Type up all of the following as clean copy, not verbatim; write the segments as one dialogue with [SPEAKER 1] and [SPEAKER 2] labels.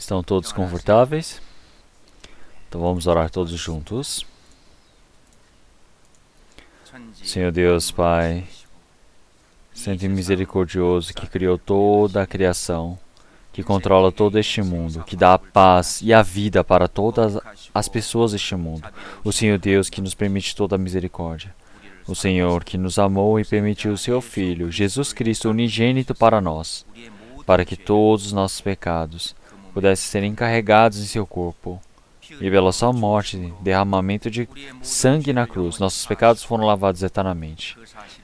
[SPEAKER 1] Estão todos confortáveis? Então vamos orar todos juntos. Senhor Deus, Pai, Santo e misericordioso, que criou toda a criação, que controla todo este mundo, que dá a paz e a vida para todas as pessoas deste mundo. O Senhor Deus que nos permite toda a misericórdia. O Senhor que nos amou e permitiu o seu Filho, Jesus Cristo unigênito para nós, para que todos os nossos pecados pudessem ser encarregados em seu corpo. E pela sua morte, derramamento de sangue na cruz, nossos pecados foram lavados eternamente.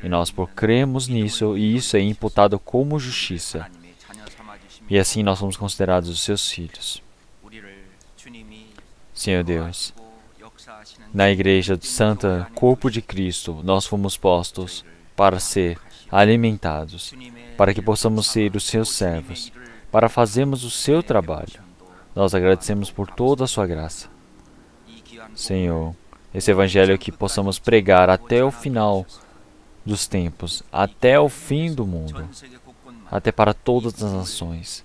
[SPEAKER 1] E nós cremos nisso, e isso é imputado como justiça. E assim nós somos considerados os seus filhos. Senhor Deus, na Igreja Santa, Corpo de Cristo, nós fomos postos para ser alimentados, para que possamos ser os seus servos, para fazermos o seu trabalho. Nós agradecemos por toda a sua graça. Senhor, esse Evangelho que possamos pregar até o final dos tempos, até o fim do mundo, até para todas as nações,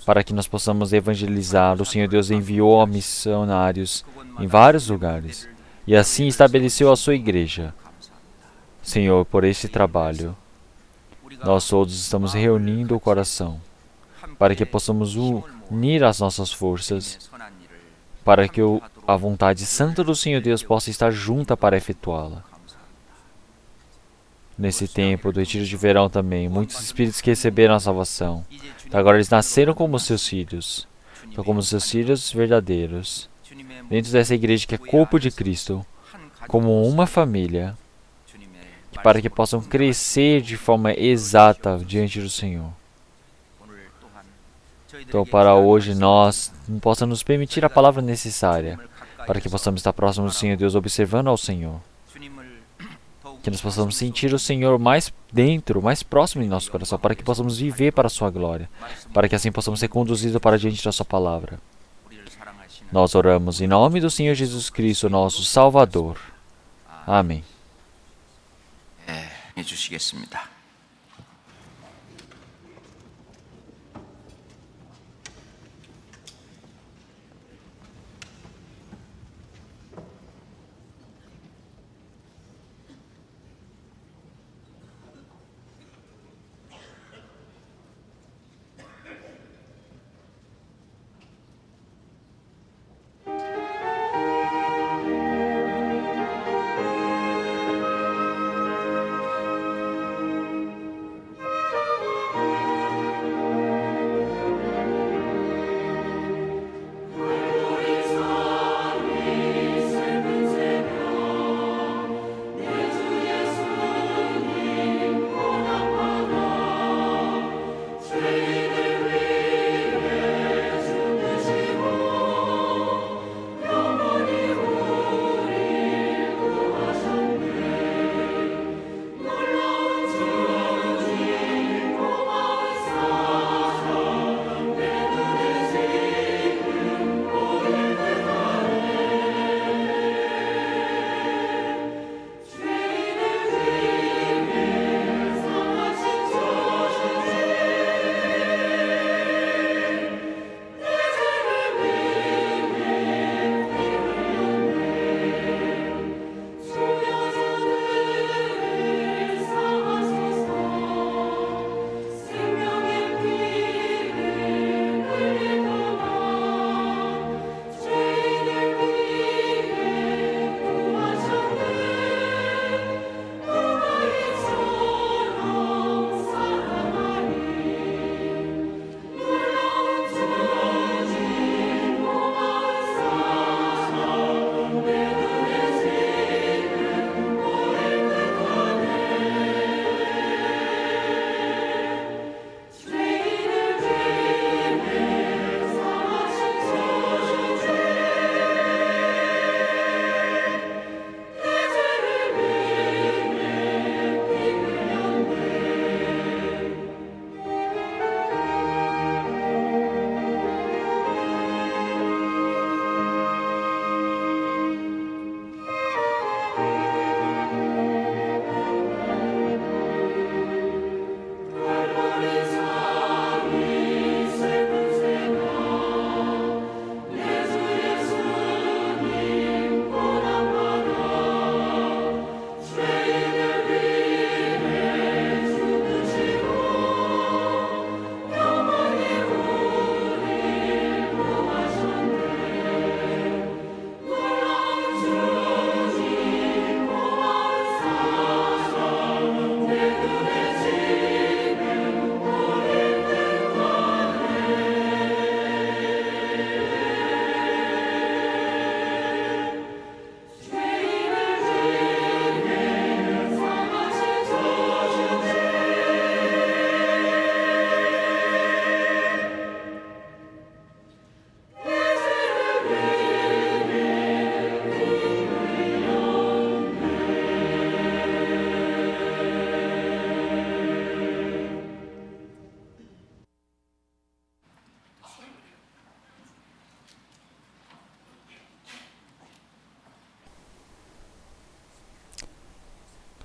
[SPEAKER 1] para que nós possamos evangelizar. O Senhor Deus enviou a missionários em vários lugares e assim estabeleceu a sua igreja. Senhor, por este trabalho, nós todos estamos reunindo o coração para que possamos unir as nossas forças, para que a vontade santa do Senhor Deus possa estar junta para efetuá-la. Nesse tempo do retiro de verão também, muitos espíritos que receberam a salvação, então agora eles nasceram como seus filhos, então como seus filhos verdadeiros, dentro dessa igreja que é corpo de Cristo, como uma família, para que possam crescer de forma exata diante do Senhor. Então, para hoje, nós possamos nos permitir a palavra necessária, para que possamos estar próximos do Senhor Deus, observando ao Senhor. Que nós possamos sentir o Senhor mais dentro, mais próximo em nosso coração, para que possamos viver para a sua glória, para que assim possamos ser conduzidos para diante da sua palavra. Nós oramos em nome do Senhor Jesus Cristo, nosso Salvador. Amém.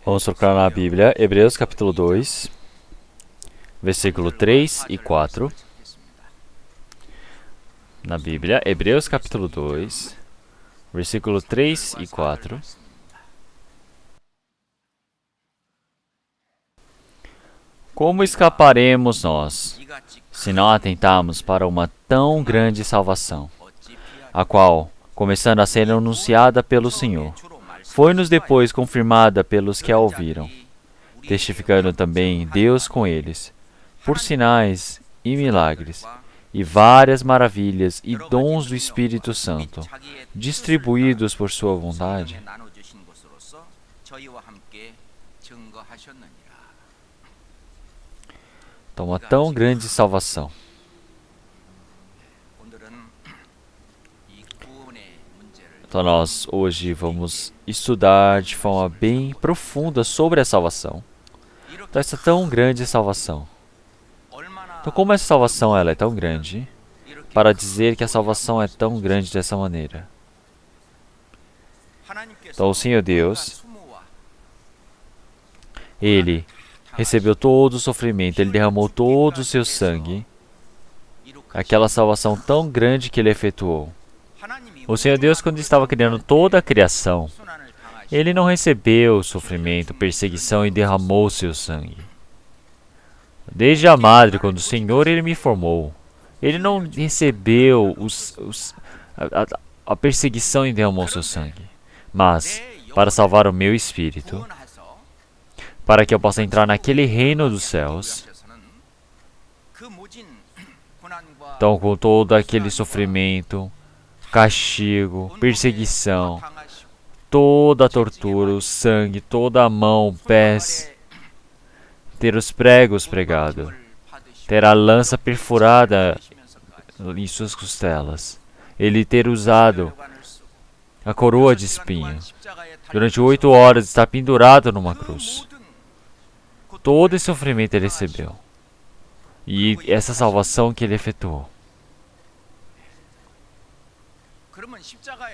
[SPEAKER 1] Vamos procurar na Bíblia, Hebreus capítulo 2, versículo 3 e 4. Na Bíblia, Hebreus capítulo 2, versículo 3 e 4. Como escaparemos nós, se não atentarmos para uma tão grande salvação, a qual, começando a ser anunciada pelo Senhor, foi-nos depois confirmada pelos que a ouviram, testificando também Deus com eles, por sinais e milagres, e várias maravilhas e dons do Espírito Santo, distribuídos por sua vontade? Então, uma tão grande salvação. Então, nós hoje vamos estudar de forma bem profunda sobre a salvação. Então, essa tão grande salvação. Então, como essa salvação ela é tão grande, para dizer que a salvação é tão grande dessa maneira? Então, o Senhor Deus, Ele recebeu todo o sofrimento, Ele derramou todo o seu sangue, aquela salvação tão grande que Ele efetuou. O Senhor Deus, quando estava criando toda a criação, Ele não recebeu sofrimento, perseguição e derramou o seu sangue. Desde a madre, quando o Senhor Ele me formou, Ele não recebeu a perseguição e derramou o seu sangue, mas para salvar o meu espírito, para que eu possa entrar naquele reino dos céus. Então, com todo aquele sofrimento, castigo, perseguição, toda a tortura, o sangue, toda a mão, pés, ter os pregos pregados, ter a lança perfurada em suas costelas, Ele ter usado a coroa de espinho, durante 8 horas estar pendurado numa cruz. Todo esse sofrimento Ele recebeu. E essa salvação que Ele efetuou.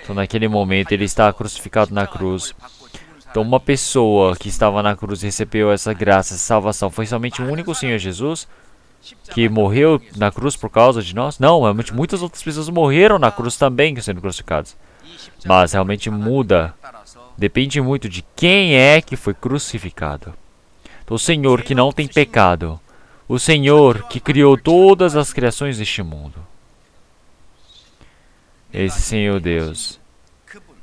[SPEAKER 1] Então, naquele momento, Ele está crucificado na cruz. Então, uma pessoa que estava na cruz recebeu essa graça, essa salvação. Foi somente o único Senhor Jesus que morreu na cruz por causa de nós? Não, realmente muitas outras pessoas morreram na cruz também sendo crucificadas. Mas realmente muda. Depende muito de quem é que foi crucificado. Então, o Senhor que não tem pecado, o Senhor que criou todas as criações deste mundo, esse Senhor Deus,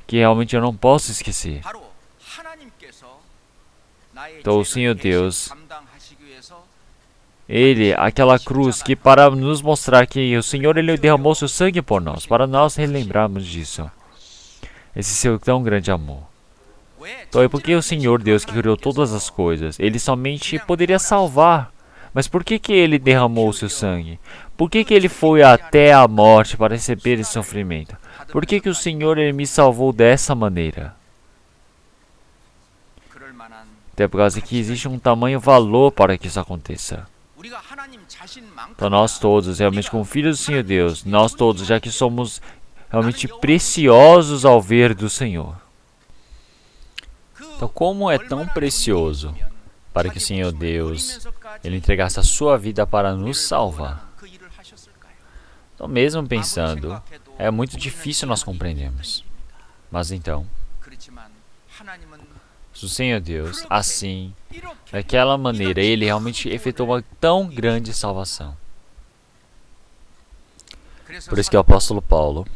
[SPEAKER 1] que realmente eu não posso esquecer. Então, o Senhor Deus, Ele, aquela cruz que para nos mostrar que o Senhor Ele derramou seu sangue por nós, para nós relembrarmos disso, esse seu tão grande amor. Então é porque o Senhor Deus que criou todas as coisas, Ele somente poderia salvar. Mas por que Ele derramou o seu sangue? Por que Ele foi até a morte para receber esse sofrimento? Por que o Senhor Ele me salvou dessa maneira? Até por causa que existe um tamanho valor para que isso aconteça. Então nós todos, realmente como filhos do Senhor Deus, nós todos, já que somos realmente preciosos ao ver do Senhor. Então, como é tão precioso para que o Senhor Deus Ele entregasse a sua vida para nos salvar? Então, mesmo pensando, é muito difícil nós compreendermos. Mas então, se o Senhor Deus, assim, daquela maneira, Ele realmente efetuou uma tão grande salvação. Por isso que o apóstolo Paulo,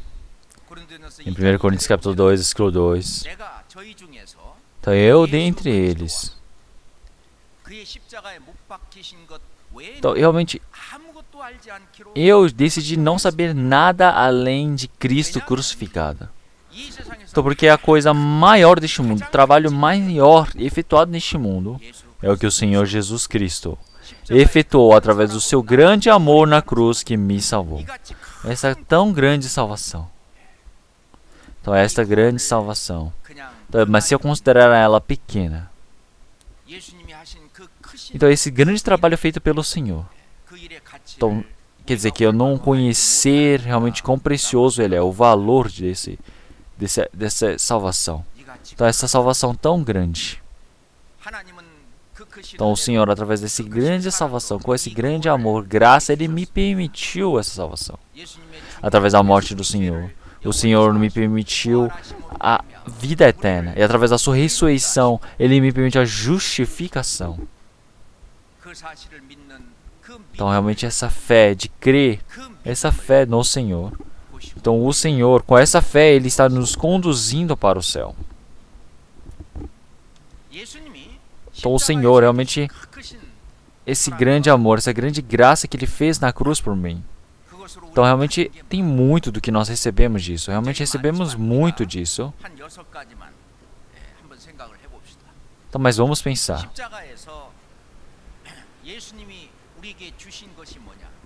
[SPEAKER 1] em 1 Coríntios capítulo 2, versículo 2, então eu dentre eles. Então, realmente, eu decidi não saber nada além de Cristo crucificado. Então, porque a coisa maior deste mundo, o trabalho maior efetuado neste mundo, é o que o Senhor Jesus Cristo efetuou através do seu grande amor na cruz que me salvou. Essa tão grande salvação. Então, esta grande salvação. Então, mas se eu considerar ela pequena, então esse grande trabalho é feito pelo Senhor. Então, quer dizer que eu não conhecer realmente quão precioso Ele é, o valor dessa salvação. Então, essa salvação tão grande. Então o Senhor, através desse grande salvação, com esse grande amor, graça, Ele me permitiu essa salvação. Através da morte do Senhor, o Senhor me permitiu a vida eterna. E através da sua ressurreição, Ele me permite a justificação. Então realmente essa fé de crer, essa fé no Senhor. Então o Senhor, com essa fé, Ele está nos conduzindo para o céu. Então o Senhor, realmente, esse grande amor, essa grande graça que Ele fez na cruz por mim. Então realmente tem muito do que nós recebemos disso. Realmente recebemos muito disso. Então, mas vamos pensar.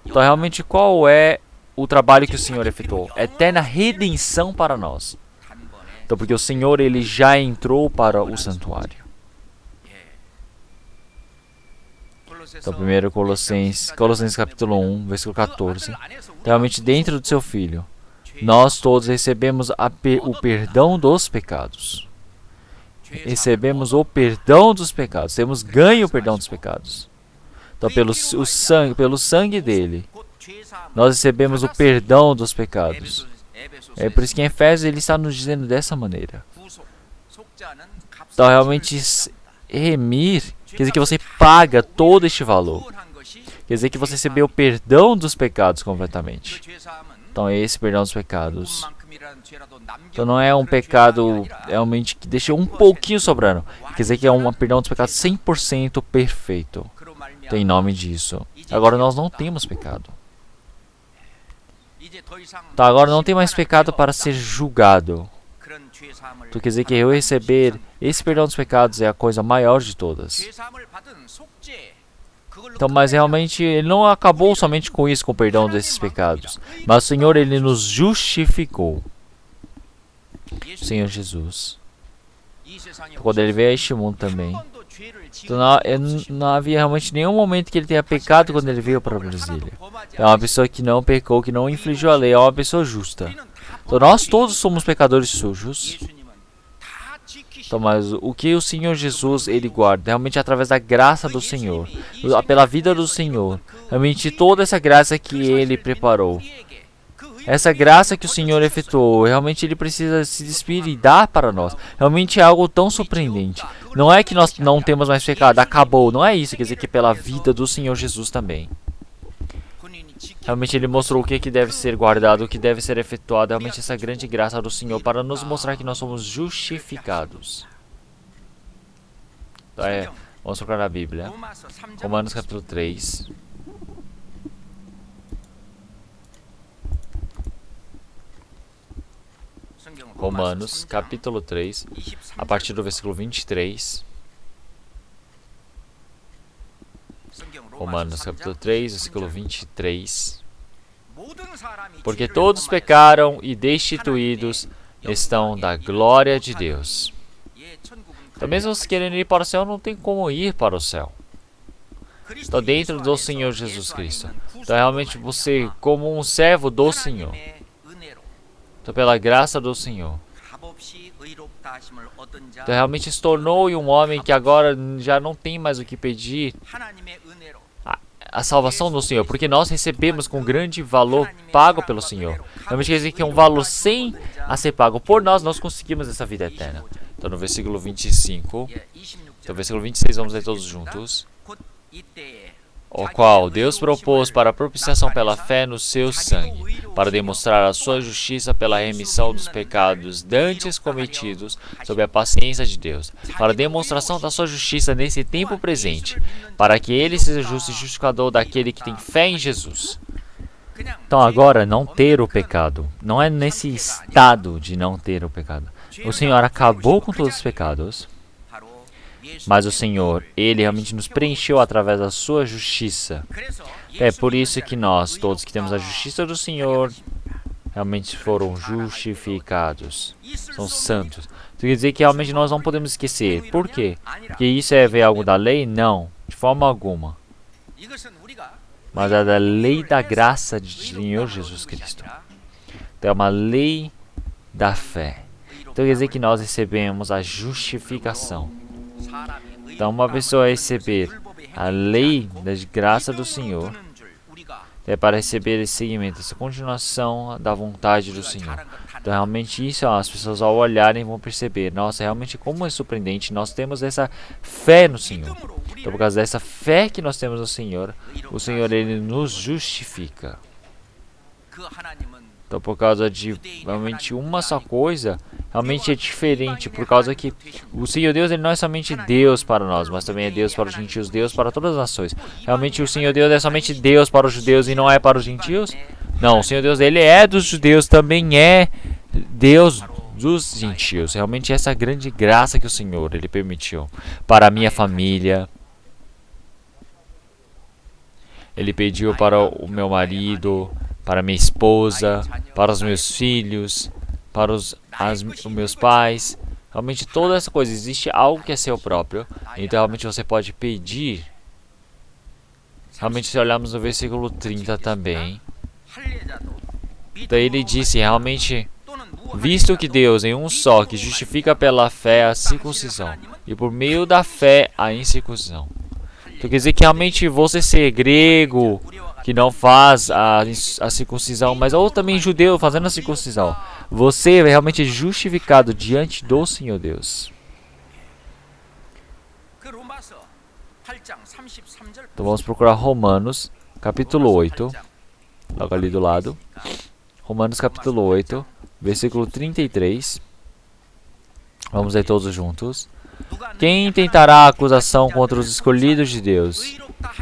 [SPEAKER 1] Então realmente qual é o trabalho que o Senhor efetuou? Eterna redenção para nós. Então porque o Senhor, Ele já entrou para o santuário. Então, primeiro Colossenses capítulo 1, versículo 14. Então, realmente, dentro do seu Filho, nós todos recebemos o perdão dos pecados. Recebemos o perdão dos pecados. Temos ganho o perdão dos pecados. Então, pelo sangue dele, nós recebemos o perdão dos pecados. É por isso que em Efésios ele está nos dizendo dessa maneira. Então, realmente, remir quer dizer que você paga todo este valor. Quer dizer que você recebeu o perdão dos pecados completamente. Então, esse perdão dos pecados. Então, não é um pecado realmente que deixa um pouquinho sobrando. Quer dizer que é um perdão dos pecados 100% perfeito. Então, em nome disso. Agora, nós não temos pecado. Então, agora não tem mais pecado para ser julgado. Então, quer dizer que eu receber esse perdão dos pecados é a coisa maior de todas. Então, mas realmente Ele não acabou somente com isso, com o perdão desses pecados. Mas o Senhor, Ele nos justificou. Senhor Jesus. Então, quando Ele veio a este mundo também. Então, não havia realmente nenhum momento que Ele tenha pecado quando Ele veio para Brasília. É uma pessoa que não pecou, que não infringiu a lei, é uma pessoa justa. Então, nós todos somos pecadores sujos. Então, mas o que o Senhor Jesus, Ele guarda, realmente através da graça do Senhor, pela vida do Senhor, realmente toda essa graça que Ele preparou, essa graça que o Senhor efetuou, realmente Ele precisa se despir e dar para nós. Realmente é algo tão surpreendente. Não é que nós não temos mais pecado, acabou, não é isso, quer dizer que pela vida do Senhor Jesus também. Realmente Ele mostrou o que deve ser guardado, o que deve ser efetuado. Realmente essa grande graça do Senhor para nos mostrar que nós somos justificados. Então, vamos procurar na Bíblia. Romanos capítulo 3. Romanos capítulo 3, a partir do versículo 23. Romanos capítulo 3, versículo 23. Porque todos pecaram e destituídos estão da glória de Deus. Então, mesmo se querendo ir para o céu, não tem como ir para o céu. Então, dentro do Senhor Jesus Cristo. Então, realmente, você, como um servo do Senhor. Então, pela graça do Senhor. Então, realmente se tornou um homem que agora já não tem mais o que pedir a salvação do Senhor, porque nós recebemos com grande valor pago pelo Senhor. Realmente quer dizer que é um valor sem a ser pago por nós, nós conseguimos essa vida eterna. Então no versículo 25, então versículo 26, vamos ler todos juntos. O qual Deus propôs para a propiciação pela fé no seu sangue, para demonstrar a sua justiça pela remissão dos pecados dantes cometidos sob a paciência de Deus, para a demonstração da sua justiça nesse tempo presente, para que ele seja justo e justificador daquele que tem fé em Jesus. Então agora, não ter o pecado, não é nesse estado de não ter o pecado. O Senhor acabou com todos os pecados. Mas o Senhor, Ele realmente nos preencheu através da sua justiça. É por isso que nós, todos que temos a justiça do Senhor, realmente foram justificados. São santos. Isso quer dizer que realmente nós não podemos esquecer. Por quê? Porque isso é ver algo da lei? Não, de forma alguma. Mas é da lei da graça de Senhor Jesus Cristo. Então é uma lei da fé. Então quer dizer que nós recebemos a justificação. Então, uma pessoa receber a lei da graça do Senhor é para receber esse seguimento, essa continuação da vontade do Senhor. Então, realmente, isso as pessoas ao olharem vão perceber. Nossa, realmente, como é surpreendente. Nós temos essa fé no Senhor. Então, por causa dessa fé que nós temos no Senhor, o Senhor, Ele nos justifica. Então, por causa de realmente uma só coisa, realmente é diferente, por causa que o Senhor Deus, Ele não é somente Deus para nós, mas também é Deus para os gentios, Deus para todas as nações. Realmente o Senhor Deus é somente Deus para os judeus e não é para os gentios? Não, o Senhor Deus, Ele é dos judeus, também é Deus dos gentios. Realmente essa grande graça que o Senhor, Ele permitiu para a minha família. Ele pediu para o meu marido, para minha esposa, para os meus filhos, para os meus pais. Realmente toda essa coisa, existe algo que é seu próprio. Então realmente você pode pedir. Realmente se olharmos no versículo 30 também. Então ele disse, realmente, visto que Deus é um só, que justifica pela fé a circuncisão, e por meio da fé a incircuncisão. Então quer dizer que realmente você ser grego, que não faz a circuncisão, mas ou também judeu fazendo a circuncisão, você é realmente justificado diante do Senhor Deus. Então vamos procurar Romanos, capítulo 8, logo ali do lado. Romanos capítulo 8, versículo 33. Vamos ler todos juntos. Quem tentará acusação contra os escolhidos de Deus?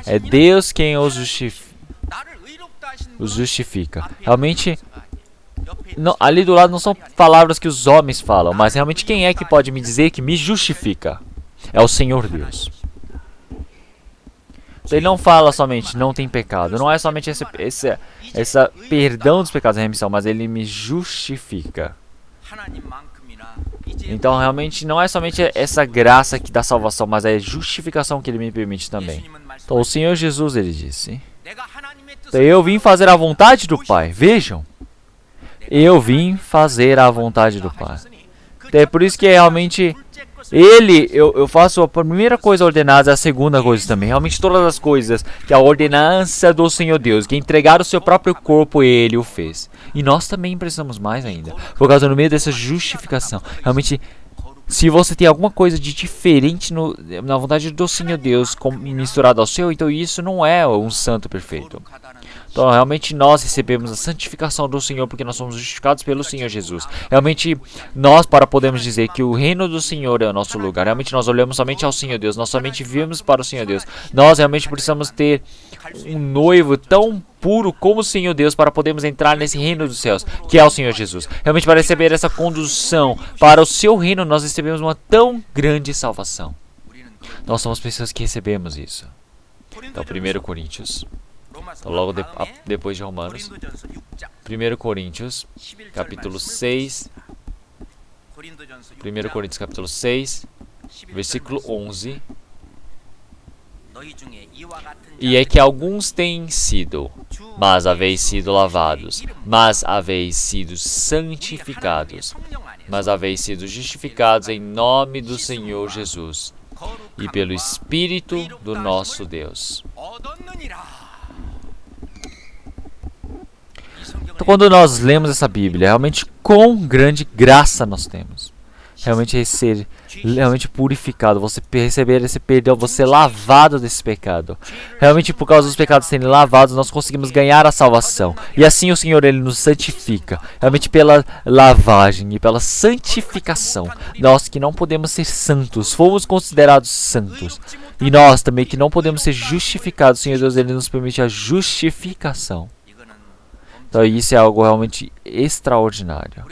[SPEAKER 1] É Deus quem os justifica. Realmente, não, ali do lado não são palavras que os homens falam, mas realmente quem é que pode me dizer que me justifica? É o Senhor Deus. Ele não fala somente não tem pecado, não é somente essa perdão dos pecados e remissão, mas ele me justifica. Então realmente não é somente essa graça que dá salvação, mas é a justificação que ele me permite também. Então o Senhor Jesus, ele disse, então, eu vim fazer a vontade do Pai. Vejam, eu vim fazer a vontade do Pai. Então, é por isso que realmente eu faço a primeira coisa ordenada, a segunda coisa também. Realmente todas as coisas que a ordenança do Senhor Deus, que entregar o seu próprio corpo, Ele o fez. E nós também precisamos mais ainda, por causa no meio dessa justificação. Realmente, se você tem alguma coisa de diferente na vontade do Senhor Deus misturado ao seu, então isso não é um santo perfeito. Então, realmente nós recebemos a santificação do Senhor porque nós somos justificados pelo Senhor Jesus. Realmente, nós podemos dizer que o reino do Senhor é o nosso lugar. Realmente, nós olhamos somente ao Senhor Deus. Nós somente vivemos para o Senhor Deus. Nós realmente precisamos ter um noivo tão puro como o Senhor Deus para podermos entrar nesse reino dos céus, que é o Senhor Jesus. Realmente, para receber essa condução para o seu reino, nós recebemos uma tão grande salvação. Nós somos pessoas que recebemos isso. Então, 1 Coríntios. Então, logo depois de Romanos, 1 Coríntios, capítulo 6, 1 Coríntios, capítulo 6, versículo 11. E é que alguns têm sido, mas haveis sido lavados, mas haveis sido santificados, mas haveis sido justificados em nome do Senhor Jesus e pelo Espírito do nosso Deus. Então, quando nós lemos essa Bíblia, realmente quão grande graça nós temos. Realmente ser realmente purificado, você receber esse perdão, você ser lavado desse pecado. Realmente por causa dos pecados serem lavados, nós conseguimos ganhar a salvação. E assim o Senhor, Ele nos santifica. Realmente pela lavagem e pela santificação. Nós que não podemos ser santos, fomos considerados santos. E nós também que não podemos ser justificados, o Senhor Deus, Ele nos permite a justificação. Então isso é algo realmente extraordinário.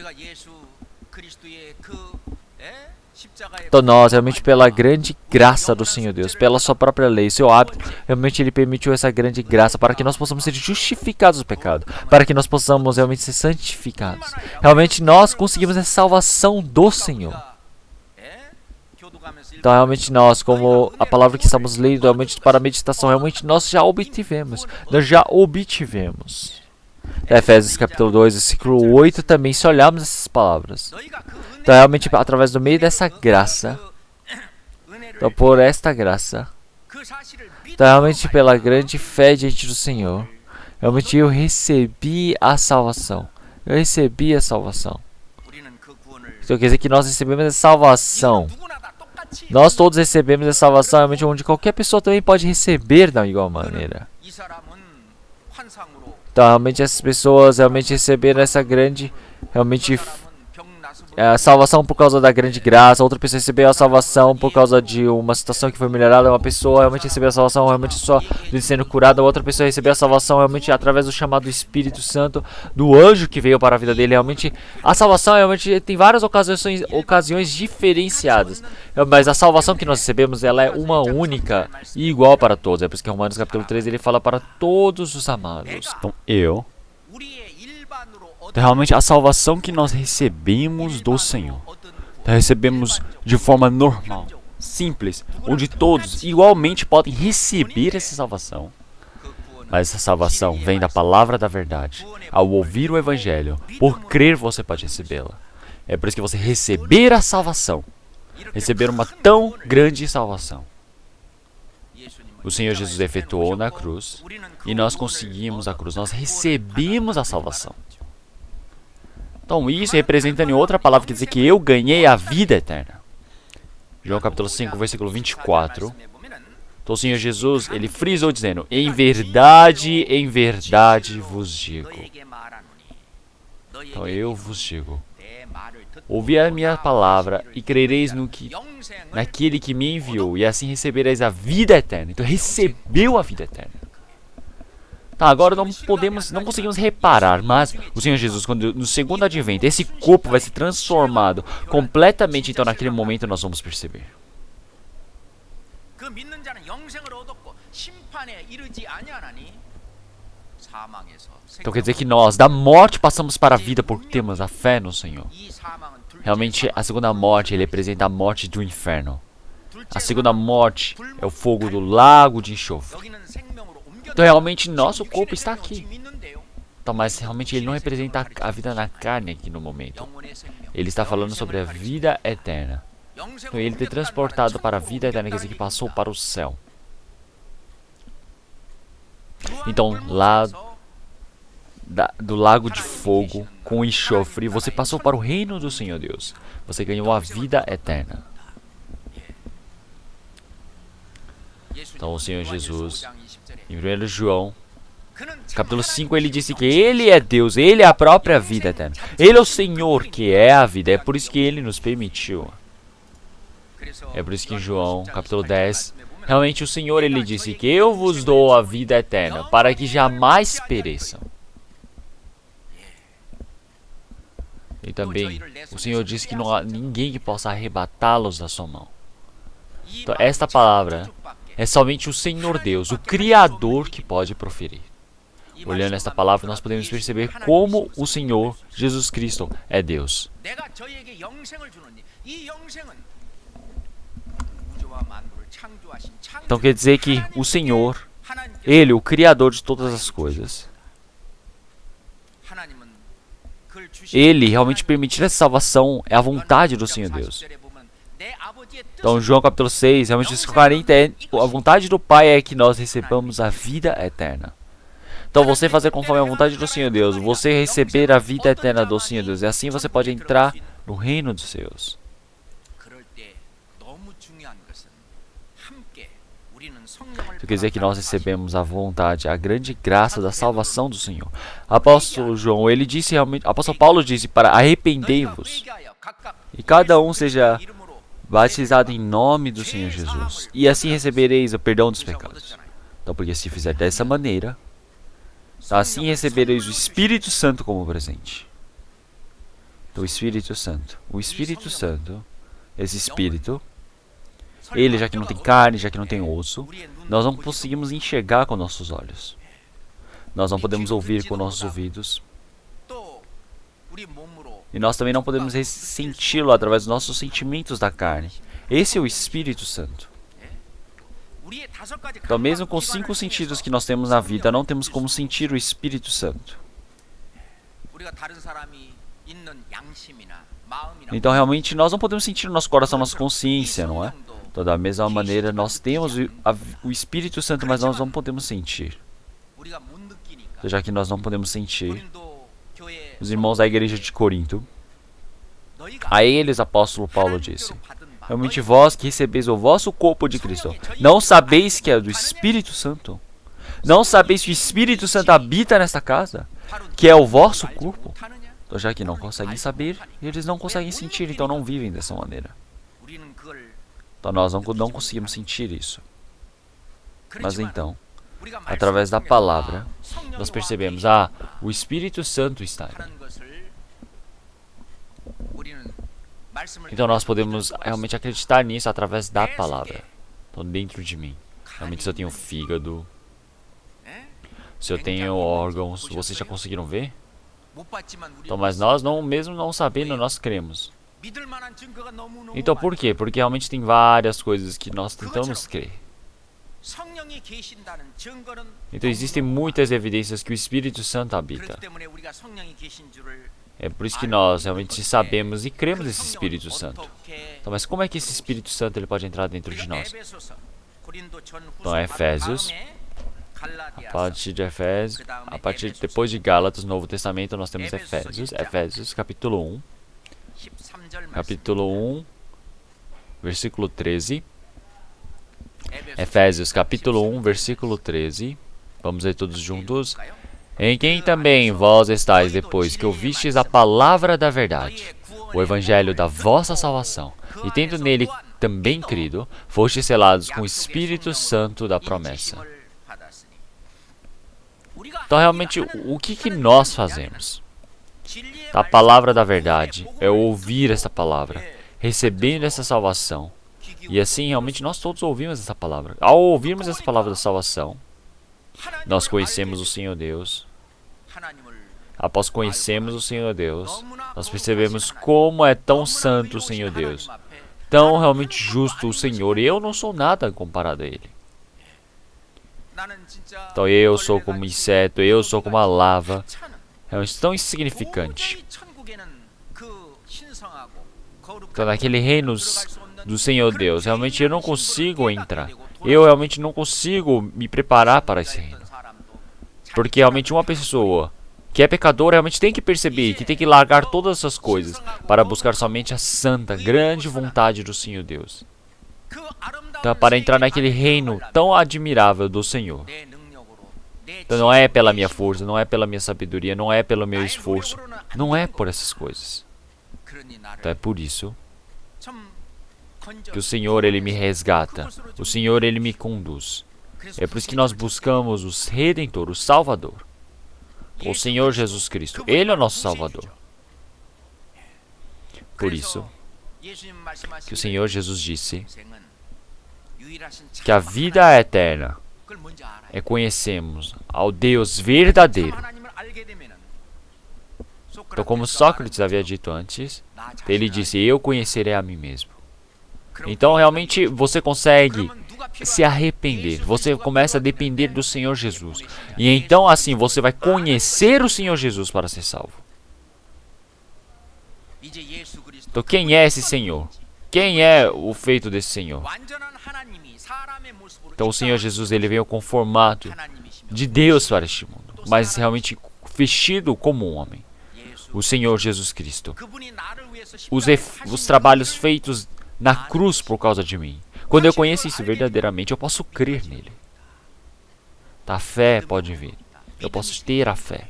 [SPEAKER 1] Então nós, realmente pela grande graça do Senhor Deus, pela sua própria lei, seu hábito, realmente Ele permitiu essa grande graça para que nós possamos ser justificados do pecado, para que nós possamos realmente ser santificados. Realmente nós conseguimos a salvação do Senhor. Então realmente nós, como a palavra que estamos lendo, realmente para a meditação, realmente nós já obtivemos. Efésios capítulo 2, versículo 8 também, se olharmos essas palavras. Então realmente através do meio dessa graça, Então, por esta graça, então, realmente pela grande fé diante do Senhor, realmente eu recebi a salvação. Eu recebi a salvação. Então quer dizer que nós recebemos a salvação. Nós todos recebemos a salvação, realmente onde qualquer pessoa também pode receber da igual maneira. Então realmente essas pessoas realmente receberam essa grande, realmente a salvação por causa da grande graça. Outra pessoa recebeu a salvação por causa de uma situação que foi melhorada. Uma pessoa realmente recebeu a salvação realmente só de sendo curada. Outra pessoa recebeu a salvação realmente através do chamado Espírito Santo, do anjo que veio para a vida dele. Realmente a salvação realmente tem várias ocasiões diferenciadas. Mas a salvação que nós recebemos, ela é uma única e igual para todos. É por isso que em Romanos capítulo 3 ele fala para todos os amados.
[SPEAKER 2] Então realmente a salvação que nós recebemos do Senhor, então, recebemos de forma normal, simples, onde todos igualmente podem receber essa salvação. Mas essa salvação vem da palavra da verdade. Ao ouvir o Evangelho, por crer você pode recebê-la. É por isso que você receber a salvação, receber uma tão grande salvação, o Senhor Jesus efetuou na cruz e nós conseguimos a cruz, nós recebemos a salvação. Então isso representa em outra palavra, quer dizer que eu ganhei a vida eterna. João capítulo 5, versículo 24. Então o Senhor Jesus, ele frisou dizendo: em verdade vos digo. Então eu vos digo, ouvi a minha palavra e crereis naquele que me enviou, e assim recebereis a vida eterna. Então recebeu a vida eterna. Tá, agora não conseguimos reparar, mas o Senhor Jesus, quando no segundo advento, esse corpo vai ser transformado completamente, então naquele momento nós vamos perceber. Então quer dizer que nós, da morte, passamos para a vida porque temos a fé no Senhor. Realmente, a segunda morte, ele representa a morte do inferno. A segunda morte é o fogo do lago de enxofre. Então realmente nosso corpo está aqui. Então, mas realmente ele não representa a vida na carne aqui no momento. Ele está falando sobre a vida eterna. Então ele ter transportado para a vida eterna, quer dizer que passou para o céu. Então lá do lago de fogo com enxofre, você passou para o reino do Senhor Deus. Você ganhou a vida eterna. Então o Senhor Jesus, em 1 João, capítulo 5, ele disse que Ele é Deus, Ele é a própria vida eterna. Ele é o Senhor que é a vida, é por isso que Ele nos permitiu. É por isso que em João, capítulo 10, realmente o Senhor, ele disse que eu vos dou a vida eterna, para que jamais pereçam. E também, o Senhor disse que não há ninguém que possa arrebatá-los da sua mão. Então, esta palavra é somente o Senhor Deus, o Criador, que pode proferir. Olhando esta palavra, nós podemos perceber como o Senhor Jesus Cristo é Deus. Então quer dizer que o Senhor, Ele, o Criador de todas as coisas, Ele realmente permitir essa salvação é a vontade do Senhor Deus. Então João capítulo 6, realmente diz que 40 a vontade do Pai é que nós recebamos a vida eterna. Então você fazer conforme a vontade do Senhor Deus, você receber a vida eterna do Senhor Deus, e assim você pode entrar no reino dos céus. Isso quer dizer que nós recebemos a vontade, a grande graça da salvação do Senhor. Apóstolo João, ele disse realmente, apóstolo Paulo disse para arrependei-vos e cada um seja batizado em nome do Senhor Jesus, e assim recebereis o perdão dos pecados. Então, porque se fizer dessa maneira, assim recebereis o Espírito Santo como presente. Então, o Espírito Santo, esse Espírito, ele, já que não tem carne, já que não tem osso, nós não conseguimos enxergar com nossos olhos. Nós não podemos ouvir com nossos ouvidos. E nós também não podemos senti-lo através dos nossos sentimentos da carne. Esse é o Espírito Santo. Então, mesmo com 5 sentidos que nós temos na vida, não temos como sentir o Espírito Santo. Então realmente nós não podemos sentir no nosso coração, nossa consciência, não é? Então da mesma maneira nós temos o Espírito Santo, mas nós não podemos sentir. Já que nós não podemos sentir, os irmãos da igreja de Corinto, a eles, apóstolo Paulo disse: realmente vós que recebeis o vosso corpo de Cristo, não sabeis que é do Espírito Santo? Não sabeis que o Espírito Santo habita nesta casa? Que é o vosso corpo? Então, já que não conseguem saber, eles não conseguem sentir, então não vivem dessa maneira. Então nós não conseguimos sentir isso. Mas então, através da palavra, nós percebemos, o Espírito Santo está ali. Então nós podemos realmente acreditar nisso através da palavra. Então dentro de mim, realmente se eu tenho fígado, se eu tenho órgãos, vocês já conseguiram ver? Então, mas nós mesmo não sabendo, nós cremos. Então por quê? Porque realmente tem várias coisas que nós tentamos crer. Então existem muitas evidências que o Espírito Santo habita. É por isso que nós realmente sabemos e cremos nesse Espírito Santo. Então, mas como é que esse Espírito Santo ele pode entrar dentro de nós? Então, Efésios, a partir de Efésios, depois de Gálatas, no Novo Testamento, nós temos Efésios, capítulo 1. Capítulo 1, versículo 13. Efésios, capítulo 1, versículo 13. Vamos ler todos juntos. Em quem também vós estáis depois que ouvistes a palavra da verdade, o evangelho da vossa salvação, e tendo nele também crido, fostes selados com o Espírito Santo da promessa. Então realmente, o que nós fazemos? A palavra da verdade é ouvir essa palavra, recebendo essa salvação. E assim, realmente, nós todos ouvimos essa palavra. Ao ouvirmos essa palavra da salvação, nós conhecemos o Senhor Deus. Após conhecermos o Senhor Deus, nós percebemos como é tão santo o Senhor Deus, tão realmente justo o Senhor, e eu não sou nada comparado a Ele. Então eu sou como inseto, eu sou como a lava, realmente tão insignificante. Então naquele reino do Senhor Deus, realmente eu não consigo entrar, eu realmente não consigo me preparar para esse reino. Porque realmente uma pessoa que é pecadora realmente tem que perceber que tem que largar todas essas coisas para buscar somente a santa, grande vontade do Senhor Deus. Então, para entrar naquele reino tão admirável do Senhor. Então não é pela minha força, não é pela minha sabedoria, não é pelo meu esforço, não é por essas coisas. Então é por isso que o Senhor ele me resgata, o Senhor ele me conduz. É por isso que nós buscamos o Redentor, o Salvador, o Senhor Jesus Cristo. Ele é o nosso Salvador. Por isso que o Senhor Jesus disse que a vida eterna é conhecermos ao Deus verdadeiro. Então, como Sócrates havia dito antes, ele disse: eu conhecerei a mim mesmo. Então, realmente, você consegue se arrepender. Você começa a depender do Senhor Jesus. E então, assim, você vai conhecer o Senhor Jesus para ser salvo. Então, quem é esse Senhor? Quem é o feito desse Senhor? Então, o Senhor Jesus, ele veio com o formato de Deus para este mundo, mas realmente vestido como um homem. O Senhor Jesus Cristo. Os trabalhos feitos na cruz por causa de mim. Quando eu conheço isso verdadeiramente, eu posso crer nele. A fé pode vir. Eu posso ter a fé.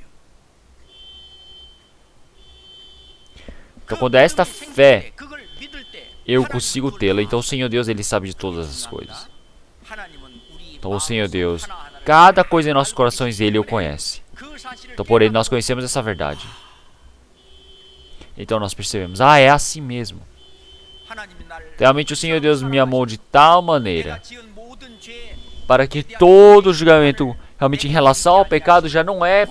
[SPEAKER 2] Então, quando é esta fé, eu consigo tê-la. Então, o Senhor Deus, ele sabe de todas as coisas. Então, o Senhor Deus, cada coisa em nossos corações, ele o conhece. Então, por ele, nós conhecemos essa verdade. Então, nós percebemos, é assim mesmo. Realmente, o Senhor Deus me amou de tal maneira para que todo julgamento, realmente em relação ao pecado, já não é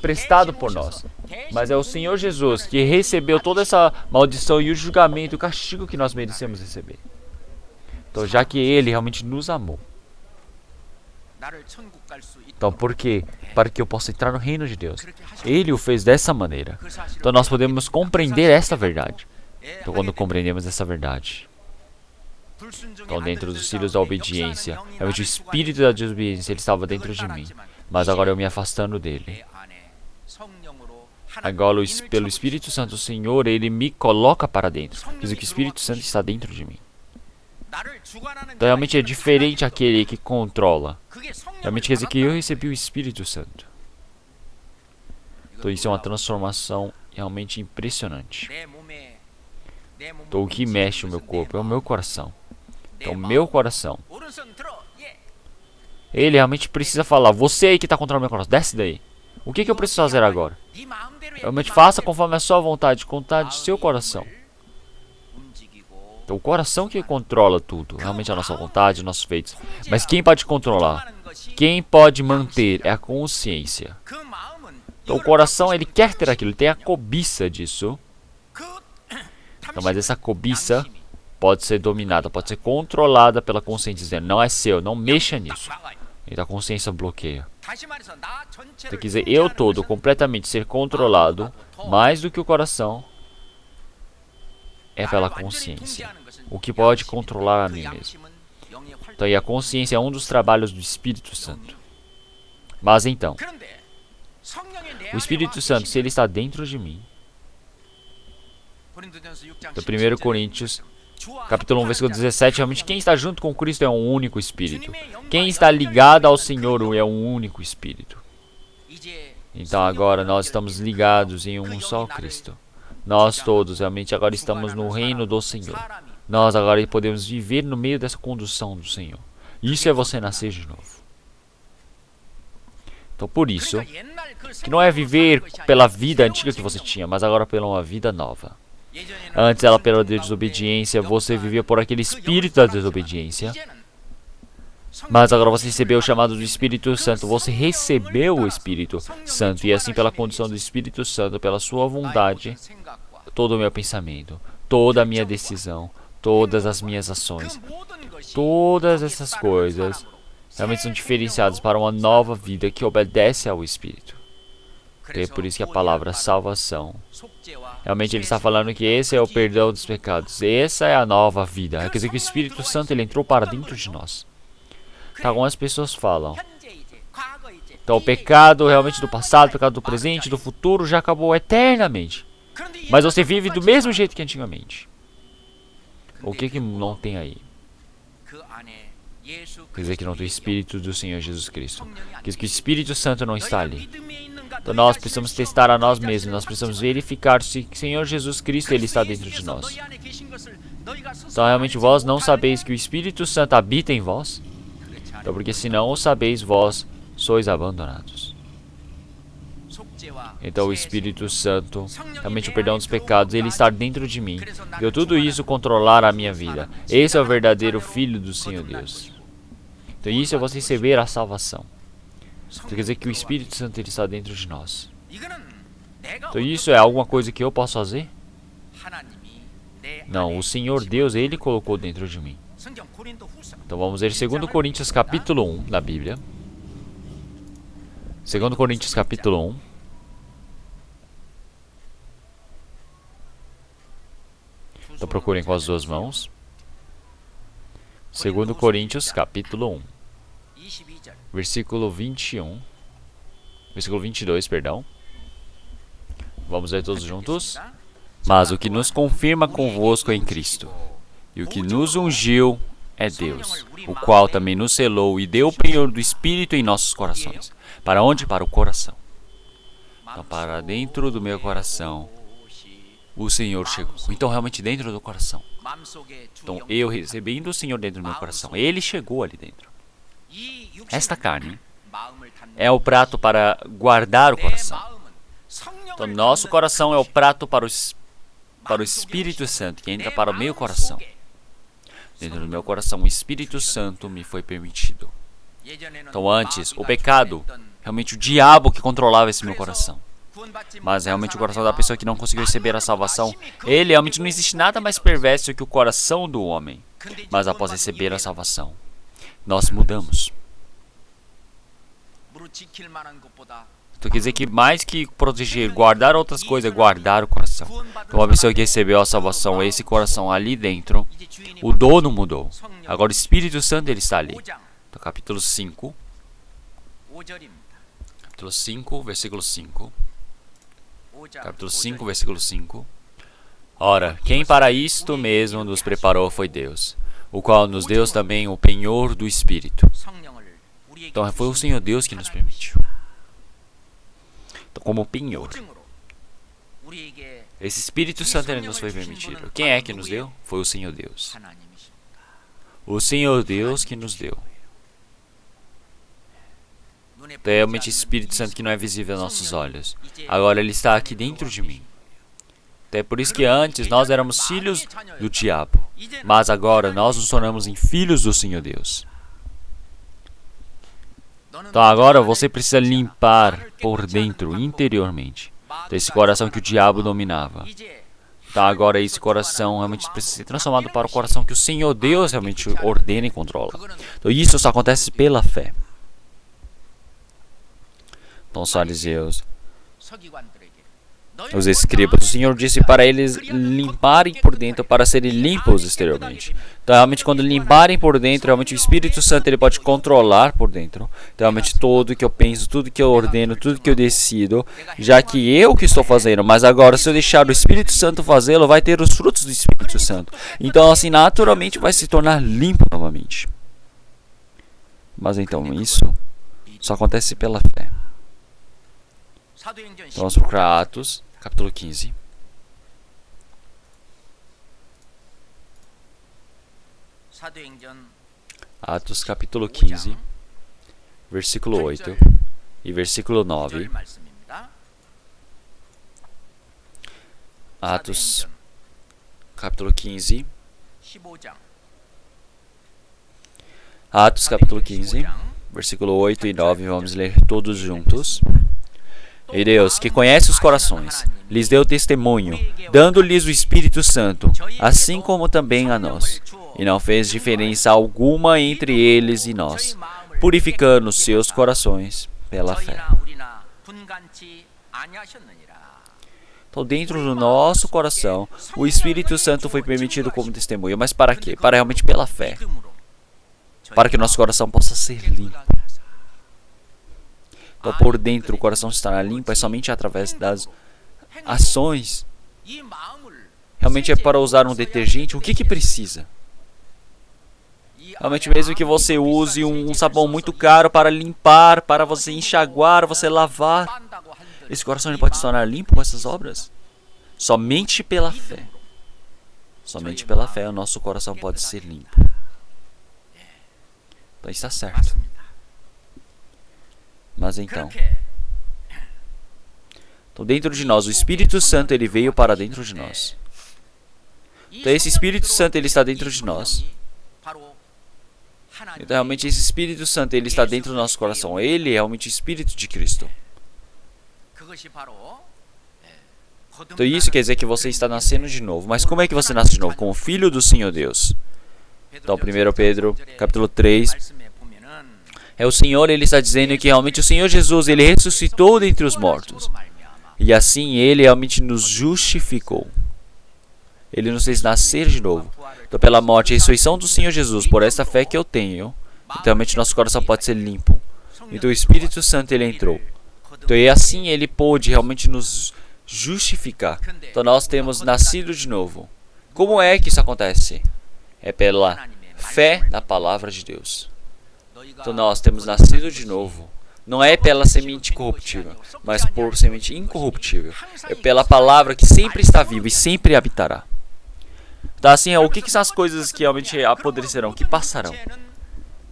[SPEAKER 2] prestado por nós. Mas é o Senhor Jesus que recebeu toda essa maldição e o julgamento, o castigo que nós merecemos receber. Então, já que Ele realmente nos amou, Então, por quê? Para que eu possa entrar no reino de Deus. Ele o fez dessa maneira. Então, nós podemos compreender essa verdade. Então, quando compreendemos essa verdade, então, dentro dos filhos da obediência, realmente o espírito da desobediência, ele estava dentro de mim. Mas agora eu me afastando dele. Agora, pelo Espírito Santo, o Senhor, ele me coloca para dentro. Quer dizer que o Espírito Santo está dentro de mim. Então, realmente é diferente aquele que controla. Realmente quer dizer que eu recebi o Espírito Santo. Então, isso é uma transformação realmente impressionante. Então, o que mexe o meu corpo é o meu coração. Então, o meu coração, ele realmente precisa falar: você aí que está controlando meu coração, desce daí. O que eu preciso fazer agora? Realmente faça conforme a sua vontade, contar de seu coração. Então, o coração que controla tudo, realmente a nossa vontade, nossos feitos. Mas quem pode controlar? Quem pode manter é a consciência. Então, o coração, ele quer ter aquilo, ele tem a cobiça disso. Então, mas essa cobiça pode ser dominada, pode ser controlada pela consciência, dizendo: não é seu, não mexa nisso. Então, a consciência bloqueia. Então, quer dizer, eu todo completamente ser controlado, mais do que o coração, é pela consciência, o que pode controlar a mim mesmo. Então, e a consciência é um dos trabalhos do Espírito Santo. Mas então, o Espírito Santo, se ele está dentro de mim, então, 1 Coríntios, capítulo 1, versículo 17, realmente quem está junto com Cristo é um único Espírito. Quem está ligado ao Senhor é um único Espírito. Então agora nós estamos ligados em um só Cristo. Nós todos realmente agora estamos no reino do Senhor. Nós agora podemos viver no meio dessa condução do Senhor. Isso é você nascer de novo. Então por isso, que não é viver pela vida antiga que você tinha, mas agora pela uma vida nova. Antes ela pela desobediência, você vivia por aquele espírito da desobediência. Mas agora você recebeu o chamado do Espírito Santo. Você recebeu o Espírito Santo. E assim pela condição do Espírito Santo, pela sua vontade, todo o meu pensamento, toda a minha decisão, todas as minhas ações, todas essas coisas realmente são diferenciadas para uma nova vida que obedece ao Espírito. Então é por isso que a palavra salvação, realmente ele está falando que esse é o perdão dos pecados. Essa é a nova vida. Quer dizer que o Espírito Santo ele entrou para dentro de nós. Então, algumas pessoas falam: então o pecado realmente do passado, o pecado do presente, do futuro já acabou eternamente. Mas você vive do mesmo jeito que antigamente. O que não tem aí? Quer dizer que não tem o Espírito do Senhor Jesus Cristo. Quer dizer que o Espírito Santo não está ali. Então nós precisamos testar a nós mesmos. Nós precisamos verificar se o Senhor Jesus Cristo ele está dentro de nós. Então realmente vós não sabeis que o Espírito Santo habita em vós? Então porque se não o sabeis, vós sois abandonados. Então o Espírito Santo, realmente o perdão dos pecados, ele está dentro de mim. Deu tudo isso controlar a minha vida. Esse é o verdadeiro Filho do Senhor Deus. Então isso é você receber a salvação. Então, quer dizer que o Espírito Santo ele está dentro de nós. Então isso é alguma coisa que eu posso fazer? Não, o Senhor Deus, ele colocou dentro de mim. Então vamos ver 2 Coríntios capítulo 1 da Bíblia. 2 Coríntios capítulo 1. Então procurem com as duas mãos. 2 Coríntios capítulo 1. Versículo 21. Versículo 22, perdão. Vamos ler todos juntos. Mas o que nos confirma convosco é em Cristo. E o que nos ungiu é Deus, o qual também nos selou e deu o penhor do Espírito em nossos corações. Para onde? Para o coração. Então, para dentro do meu coração, o Senhor chegou. Então, realmente dentro do coração. Então, eu recebendo o Senhor dentro do meu coração, Ele chegou ali dentro. Esta carne é o prato para guardar o coração. Então, nosso coração é o prato para o Espírito Santo, que entra para o meu coração. Dentro do meu coração, o Espírito Santo me foi permitido. Então, antes, o pecado, realmente o diabo que controlava esse meu coração. Mas realmente o coração da pessoa que não conseguiu receber a salvação, ele realmente não existe nada mais perverso que o coração do homem. Mas após receber a salvação, nós mudamos. Então quer dizer que mais que proteger, guardar outras coisas, é guardar o coração. Então uma pessoa que recebeu a salvação, esse coração ali dentro, o dono mudou. Agora o Espírito Santo ele está ali. Então capítulo 5. Capítulo 5, versículo 5. Capítulo 5, versículo 5. Ora, quem para isto mesmo nos preparou foi Deus, o qual nos deu também o penhor do Espírito. Então foi o Senhor Deus que nos permitiu. Então, como penhor. Esse Espírito Santo ele nos foi permitido. Quem é que nos deu? Foi o Senhor Deus. O Senhor Deus que nos deu. Então, é realmente esse Espírito Santo que não é visível aos nossos olhos. Agora ele está aqui dentro de mim. Então, é por isso que antes nós éramos filhos do diabo. Mas agora nós nos tornamos em filhos do Senhor Deus. Então agora você precisa limpar por dentro, interiormente. Então, esse coração que o diabo dominava. Então agora esse coração realmente precisa ser transformado para o coração que o Senhor Deus realmente ordena e controla. Então isso só acontece pela fé. Então os fariseus, os escribas, o Senhor disse para eles limparem por dentro para serem limpos exteriormente. Então realmente quando limparem por dentro, realmente o Espírito Santo ele pode controlar por dentro. Então realmente tudo que eu penso, tudo que eu ordeno, tudo que eu decido, já que eu que estou fazendo, mas agora se eu deixar o Espírito Santo fazê-lo, vai ter os frutos do Espírito Santo. Então assim naturalmente vai se tornar limpo novamente. Mas então isso só acontece pela fé. Então, vamos procurar Atos, capítulo 15. Atos, capítulo 15, versículo 8 e versículo 9. Atos, capítulo 15. Atos, capítulo 15, versículo 8 e 9. Vamos ler todos juntos. E Deus, que conhece os corações, lhes deu testemunho, dando-lhes o Espírito Santo, assim como também a nós. E não fez diferença alguma entre eles e nós, purificando seus corações pela fé. Então, dentro do nosso coração, o Espírito Santo foi permitido como testemunho. Mas para quê? Para realmente pela fé. Para que nosso coração possa ser limpo. Então, por dentro, o coração estará limpo é somente através das ações. Realmente é para usar um detergente. O que precisa? Realmente, mesmo que você use um sabão muito caro para limpar, para você enxaguar, você lavar, esse coração ele pode se tornar limpo com essas obras? Somente pela fé. Somente pela fé o nosso coração pode ser limpo. Então, está certo. Mas então, dentro de nós, o Espírito Santo ele veio para dentro de nós. Então esse Espírito Santo ele está dentro de nós. Então realmente esse Espírito Santo ele está dentro do nosso coração. Ele é realmente o Espírito de Cristo. Então isso quer dizer que você está nascendo de novo. Mas como é que você nasce de novo? Como filho do Senhor Deus. Então 1 Pedro, capítulo 3. O Senhor, ele está dizendo que realmente o Senhor Jesus, ele ressuscitou dentre os mortos. E assim ele realmente nos justificou. Ele nos fez nascer de novo. Então pela morte e ressurreição do Senhor Jesus, por esta fé que eu tenho, então realmente nosso coração pode ser limpo. Então o Espírito Santo ele entrou. Então e assim ele pôde realmente nos justificar. Então nós temos nascido de novo. Como é que isso acontece? É pela fé na palavra de Deus. Então nós temos nascido de novo. Não é pela semente corruptível, mas por semente incorruptível. É pela palavra que sempre está viva e sempre habitará. Então assim, o que são as coisas que realmente apodrecerão, que passarão?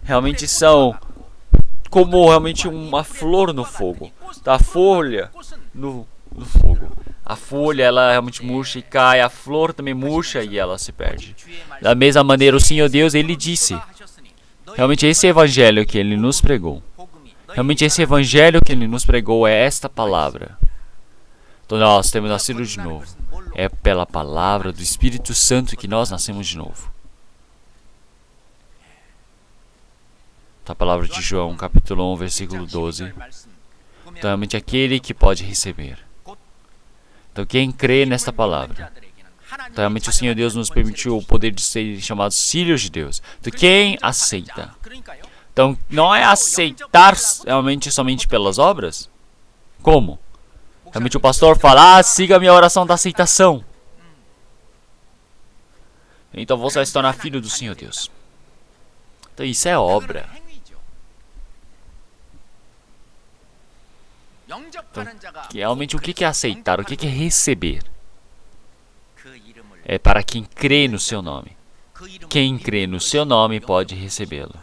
[SPEAKER 2] Realmente são como realmente uma flor no fogo. Então, a folha no fogo. A folha ela realmente murcha e cai, a flor também murcha e ela se perde. Da mesma maneira, o Senhor Deus, ele disse. Realmente esse evangelho que ele nos pregou. Realmente esse evangelho que ele nos pregou é esta palavra. Então nós temos nascido de novo. É pela palavra do Espírito Santo que nós nascemos de novo. Da palavra de João, capítulo 1, versículo 12. Então, realmente aquele que pode receber. Então, quem crê nesta palavra. Então, realmente o Senhor Deus nos permitiu o poder de ser chamados filhos de Deus. Então, quem aceita? Então, não é aceitar realmente somente pelas obras? Como? Realmente o pastor fala, siga a minha oração da aceitação. Então você vai se tornar filho do Senhor Deus. Então isso é obra. Então, realmente o que é aceitar? O que é receber? É para quem crê no seu nome. Quem crê no seu nome pode recebê-lo.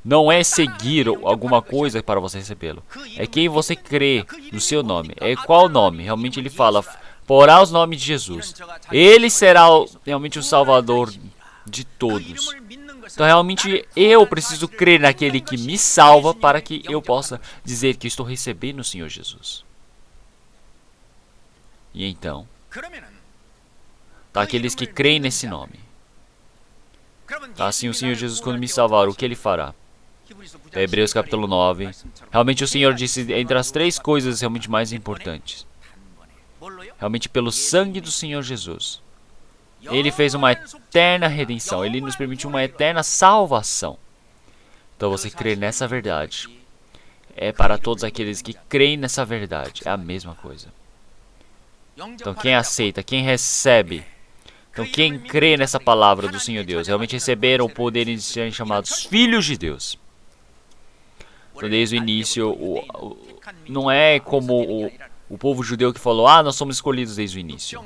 [SPEAKER 2] Não é seguir alguma coisa para você recebê-lo. É quem você crê no seu nome. É qual nome? Realmente ele fala, porá os nomes de Jesus. Ele será realmente o Salvador de todos. Então realmente eu preciso crer naquele que me salva para que eu possa dizer que estou recebendo o Senhor Jesus. E então, aqueles que creem nesse nome. Assim o Senhor Jesus, quando me salvar, o que ele fará? Hebreus capítulo 9. Realmente o Senhor disse entre as três coisas realmente mais importantes. Realmente pelo sangue do Senhor Jesus. Ele fez uma eterna redenção. Ele nos permitiu uma eterna salvação. Então você crê nessa verdade. É para todos aqueles que creem nessa verdade. É a mesma coisa. Então quem aceita, quem recebe. Então quem crê nessa palavra do Senhor Deus. Realmente receberam o poder de serem chamados filhos de Deus. Então desde o início, não é como o povo judeu que falou, nós somos escolhidos desde o início.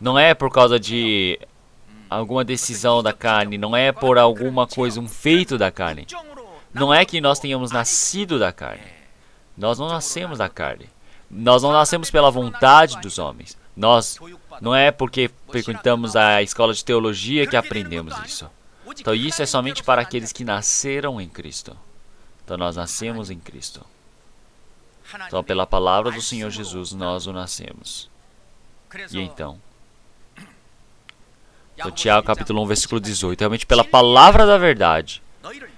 [SPEAKER 2] Não é por causa de alguma decisão da carne, não é por alguma coisa, um feito da carne. Não é que nós tenhamos nascido da carne. Nós não nascemos da carne. Nós não nascemos pela vontade dos homens. Nós não é porque frequentamos a escola de teologia que aprendemos isso. Então isso é somente para aqueles que nasceram em Cristo. Então nós nascemos em Cristo. Então pela palavra do Senhor Jesus nós o nascemos. E então Tiago capítulo 1 versículo 18. Realmente pela palavra da verdade.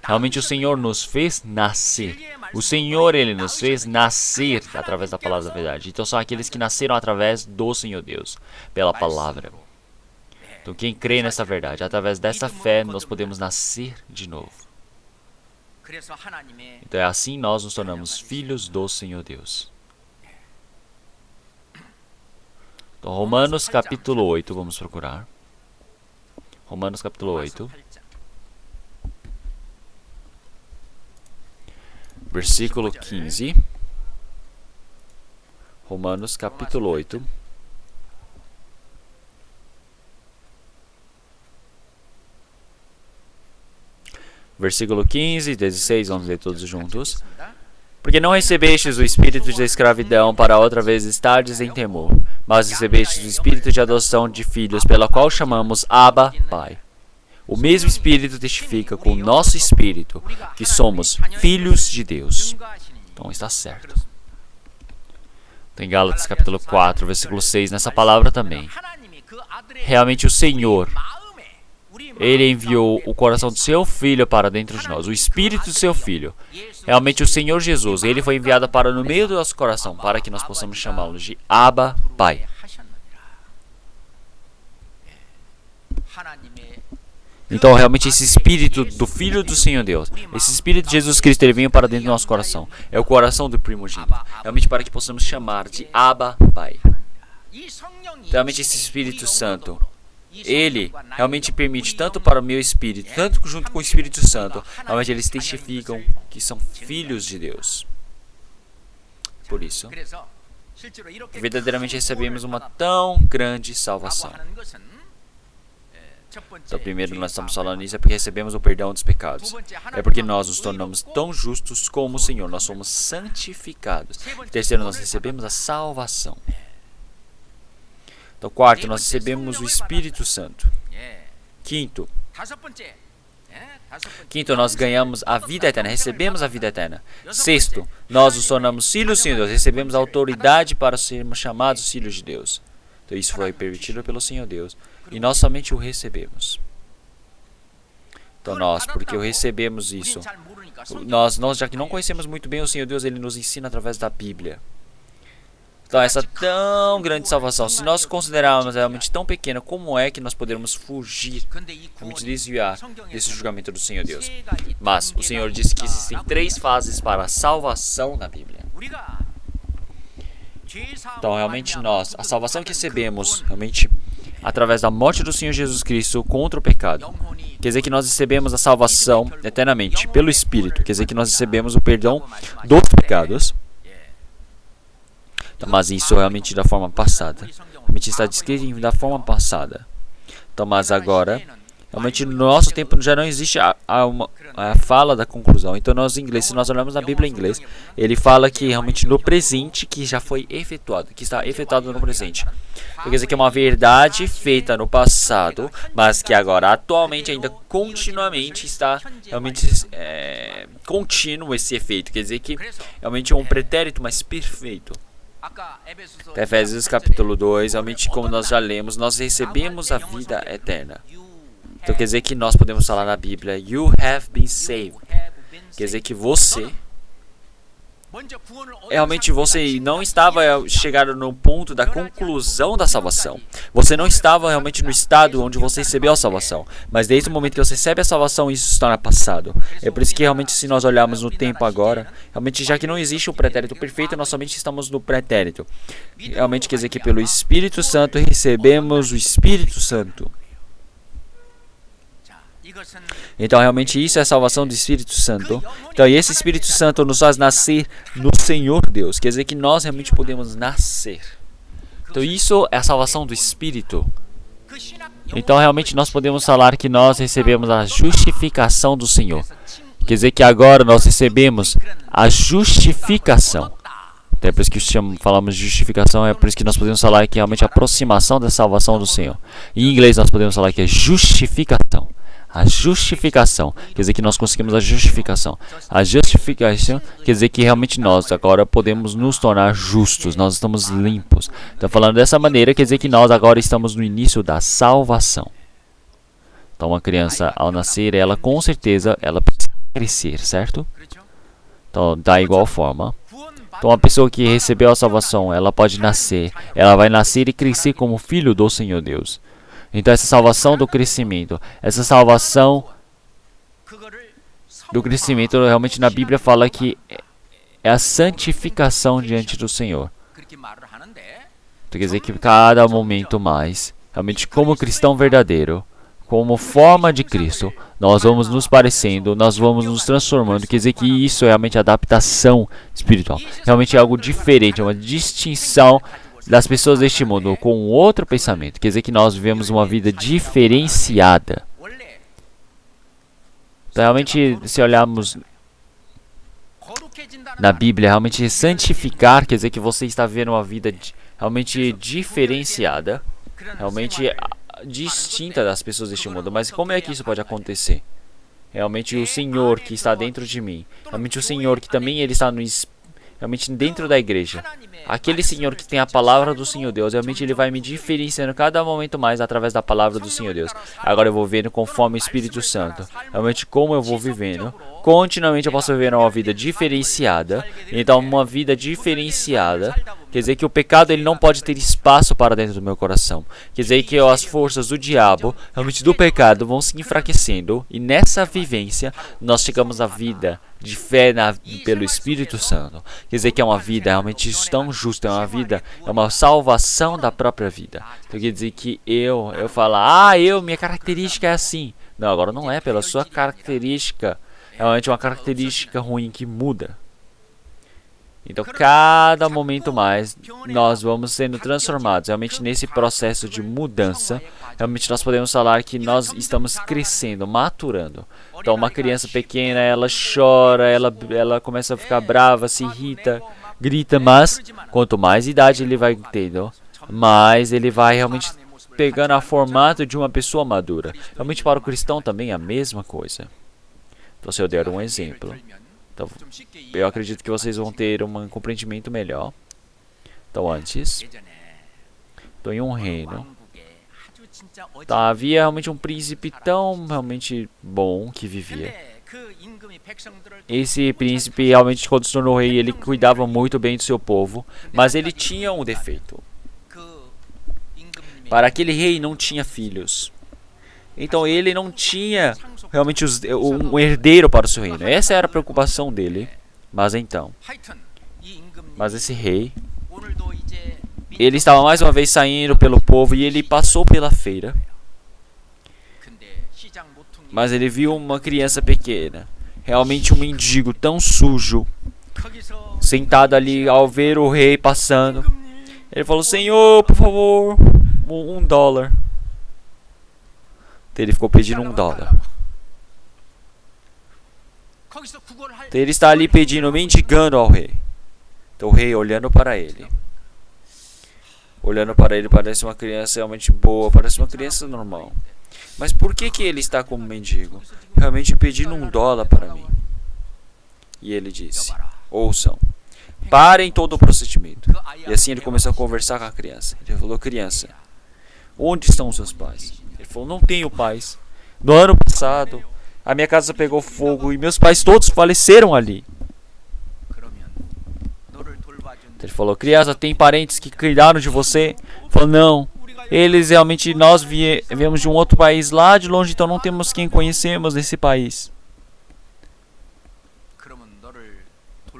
[SPEAKER 2] Realmente o Senhor nos fez nascer. O Senhor, Ele nos fez nascer através da palavra da verdade. Então são aqueles que nasceram através do Senhor Deus, pela palavra. Então quem crê nessa verdade, através dessa fé nós podemos nascer de novo. Então é assim nós nos tornamos filhos do Senhor Deus. Então Romanos capítulo 8, vamos procurar. Romanos capítulo 8. Versículo 15. Romanos capítulo 8. Versículo 15, 16, vamos ler todos juntos. Porque não recebestes o espírito de escravidão para outra vez estardes em temor, mas recebestes o espírito de adoção de filhos, pela qual chamamos Abba, Pai. O mesmo Espírito testifica com o nosso espírito que somos filhos de Deus. Então está certo. Tem Gálatas capítulo 4, versículo 6, nessa palavra também. Realmente o Senhor, Ele enviou o coração do seu Filho para dentro de nós, o Espírito do seu Filho. Realmente o Senhor Jesus, Ele foi enviado para no meio do nosso coração, para que nós possamos chamá-lo de Abba, Pai. Então, realmente, esse Espírito do Filho do Senhor Deus, esse Espírito de Jesus Cristo, ele veio para dentro do nosso coração. É o coração do primogênito. Realmente, para que possamos chamar de Abba, Pai. Realmente, esse Espírito Santo, ele realmente permite, tanto para o meu espírito, tanto junto com o Espírito Santo, realmente eles testificam que são filhos de Deus. Por isso, verdadeiramente recebemos uma tão grande salvação. Então, primeiro nós estamos falando isso é porque recebemos o perdão dos pecados. É porque nós nos tornamos tão justos como o Senhor. Nós somos santificados. Terceiro, nós recebemos a salvação. Então, quarto, nós recebemos o Espírito Santo. Quinto, nós ganhamos a vida eterna. Recebemos a vida eterna. Sexto, nós nos tornamos filhos do Senhor Deus. Recebemos a autoridade para sermos chamados filhos de Deus. Então, isso foi permitido pelo Senhor Deus.
[SPEAKER 1] E nós somente o recebemos. Então nós, porque recebemos isso, nós já que não conhecemos muito bem o Senhor Deus, Ele nos ensina através da Bíblia. Então essa tão grande salvação, se nós considerarmos realmente tão pequena, como é que nós poderemos fugir, realmente desviar desse julgamento do Senhor Deus? Mas o Senhor disse que existem 3 fases para a salvação na Bíblia. Então realmente nós, a salvação que recebemos, realmente através da morte do Senhor Jesus Cristo contra o pecado, quer dizer que nós recebemos a salvação eternamente pelo Espírito, quer dizer que nós recebemos o perdão dos pecados. Mas isso realmente da forma passada. Realmente está descrito da forma passada. Então, mas agora, realmente no nosso tempo já não existe a fala da conclusão. Então nós em inglês, se nós olharmos na Bíblia em inglês, ele fala que realmente no presente que já foi efetuado, que está efetuado no presente. Quer dizer que é uma verdade feita no passado, mas que agora atualmente ainda continuamente está realmente contínuo esse efeito. Quer dizer que realmente é um pretérito mais perfeito. Efésios capítulo 2, realmente como nós já lemos, nós recebemos a vida eterna. Então quer dizer que nós podemos falar na Bíblia, you have been saved. Quer dizer que você, realmente você não estava chegado no ponto da conclusão da salvação. Você não estava realmente no estado onde você recebeu a salvação. Mas desde o momento que você recebe a salvação, isso se torna passado. É por isso que realmente se nós olharmos no tempo agora, realmente já que não existe um pretérito perfeito, nós somente estamos no pretérito. Realmente quer dizer que pelo Espírito Santo recebemos o Espírito Santo. Então realmente isso é a salvação do Espírito Santo. Então e esse Espírito Santo nos faz nascer no Senhor Deus. Quer dizer que nós realmente podemos nascer. Então isso é a salvação do Espírito. Então realmente nós podemos falar que nós recebemos a justificação do Senhor. Quer dizer que agora nós recebemos a justificação. É por isso que falamos de justificação, é por isso que nós podemos falar que é realmente a aproximação da salvação do Senhor. Em inglês nós podemos falar que é justificação. A justificação, quer dizer que nós conseguimos a justificação. A justificação quer dizer que realmente nós agora podemos nos tornar justos, nós estamos limpos. Então falando dessa maneira, quer dizer que nós agora estamos no início da salvação. Então uma criança ao nascer, ela com certeza, ela precisa crescer, certo? Então da igual forma. Então uma pessoa que recebeu a salvação, ela pode nascer, ela vai nascer e crescer como filho do Senhor Deus. Então essa salvação do crescimento, essa salvação do crescimento realmente na Bíblia fala que é a santificação diante do Senhor. Quer dizer que cada momento mais, realmente como cristão verdadeiro, como forma de Cristo, nós vamos nos parecendo, nós vamos nos transformando. Quer dizer que isso é realmente adaptação espiritual. Realmente é algo diferente, é uma distinção das pessoas deste mundo com outro pensamento. Quer dizer que nós vivemos uma vida diferenciada. Então, realmente, se olharmos na Bíblia, realmente santificar, quer dizer que você está vivendo uma vida realmente diferenciada, realmente distinta das pessoas deste mundo. Mas como é que isso pode acontecer? Realmente o Senhor que está dentro de mim, realmente o Senhor que também ele está no Espírito, realmente dentro da igreja, aquele Senhor que tem a palavra do Senhor Deus, realmente ele vai me diferenciando cada momento mais através da palavra do Senhor Deus. Agora eu vou vivendo conforme o Espírito Santo, realmente como eu vou vivendo, continuamente eu posso viver uma vida diferenciada. Então uma vida diferenciada quer dizer que o pecado ele não pode ter espaço para dentro do meu coração. Quer dizer que as forças do diabo, realmente do pecado, vão se enfraquecendo. E nessa vivência, nós chegamos à vida de fé pelo Espírito Santo. Quer dizer que é uma vida realmente tão justa, é uma vida, é uma salvação da própria vida. Então quer dizer que eu falo, minha característica é assim. Não, agora não é pela sua característica. É realmente uma característica ruim que muda. Então, cada momento mais, nós vamos sendo transformados. Realmente, nesse processo de mudança, realmente nós podemos falar que nós estamos crescendo, maturando. Então, uma criança pequena, ela chora, ela começa a ficar brava, se irrita, grita, mas quanto mais idade ele vai tendo, mais ele vai realmente pegando a formato de uma pessoa madura. Realmente, para o cristão também é a mesma coisa. Então, se eu der um exemplo... Então, eu acredito que vocês vão ter um compreendimento melhor. Então, antes, estou em um reino Tá, havia realmente um príncipe tão realmente bom que vivia. Esse príncipe realmente, quando se tornou rei, ele cuidava muito bem do seu povo, mas ele tinha um defeito. Para aquele rei não tinha filhos. Então ele não tinha realmente um herdeiro para o seu reino. Essa era a preocupação dele. Mas esse rei, ele estava mais uma vez saindo pelo povo e ele passou pela feira. Mas ele viu uma criança pequena, realmente um mendigo tão sujo, sentado ali ao ver o rei passando. Ele falou: Senhor, por favor, $1. Ele ficou pedindo $1. Então ele está ali pedindo, mendigando ao rei. Então o rei olhando para ele. Olhando para ele, parece uma criança realmente boa, parece uma criança normal. Mas por que ele está como mendigo? Realmente pedindo $1 para mim. E ele disse: ouçam, parem todo o procedimento. E assim ele começou a conversar com a criança. Ele falou: criança, onde estão os seus pais? Ele falou: não tenho pais. No ano passado, a minha casa pegou fogo e meus pais todos faleceram ali. Ele falou: criança, tem parentes que cuidaram de você? Ele falou: não. Eles realmente, nós viemos de um outro país lá de longe, então não temos quem conhecemos nesse país.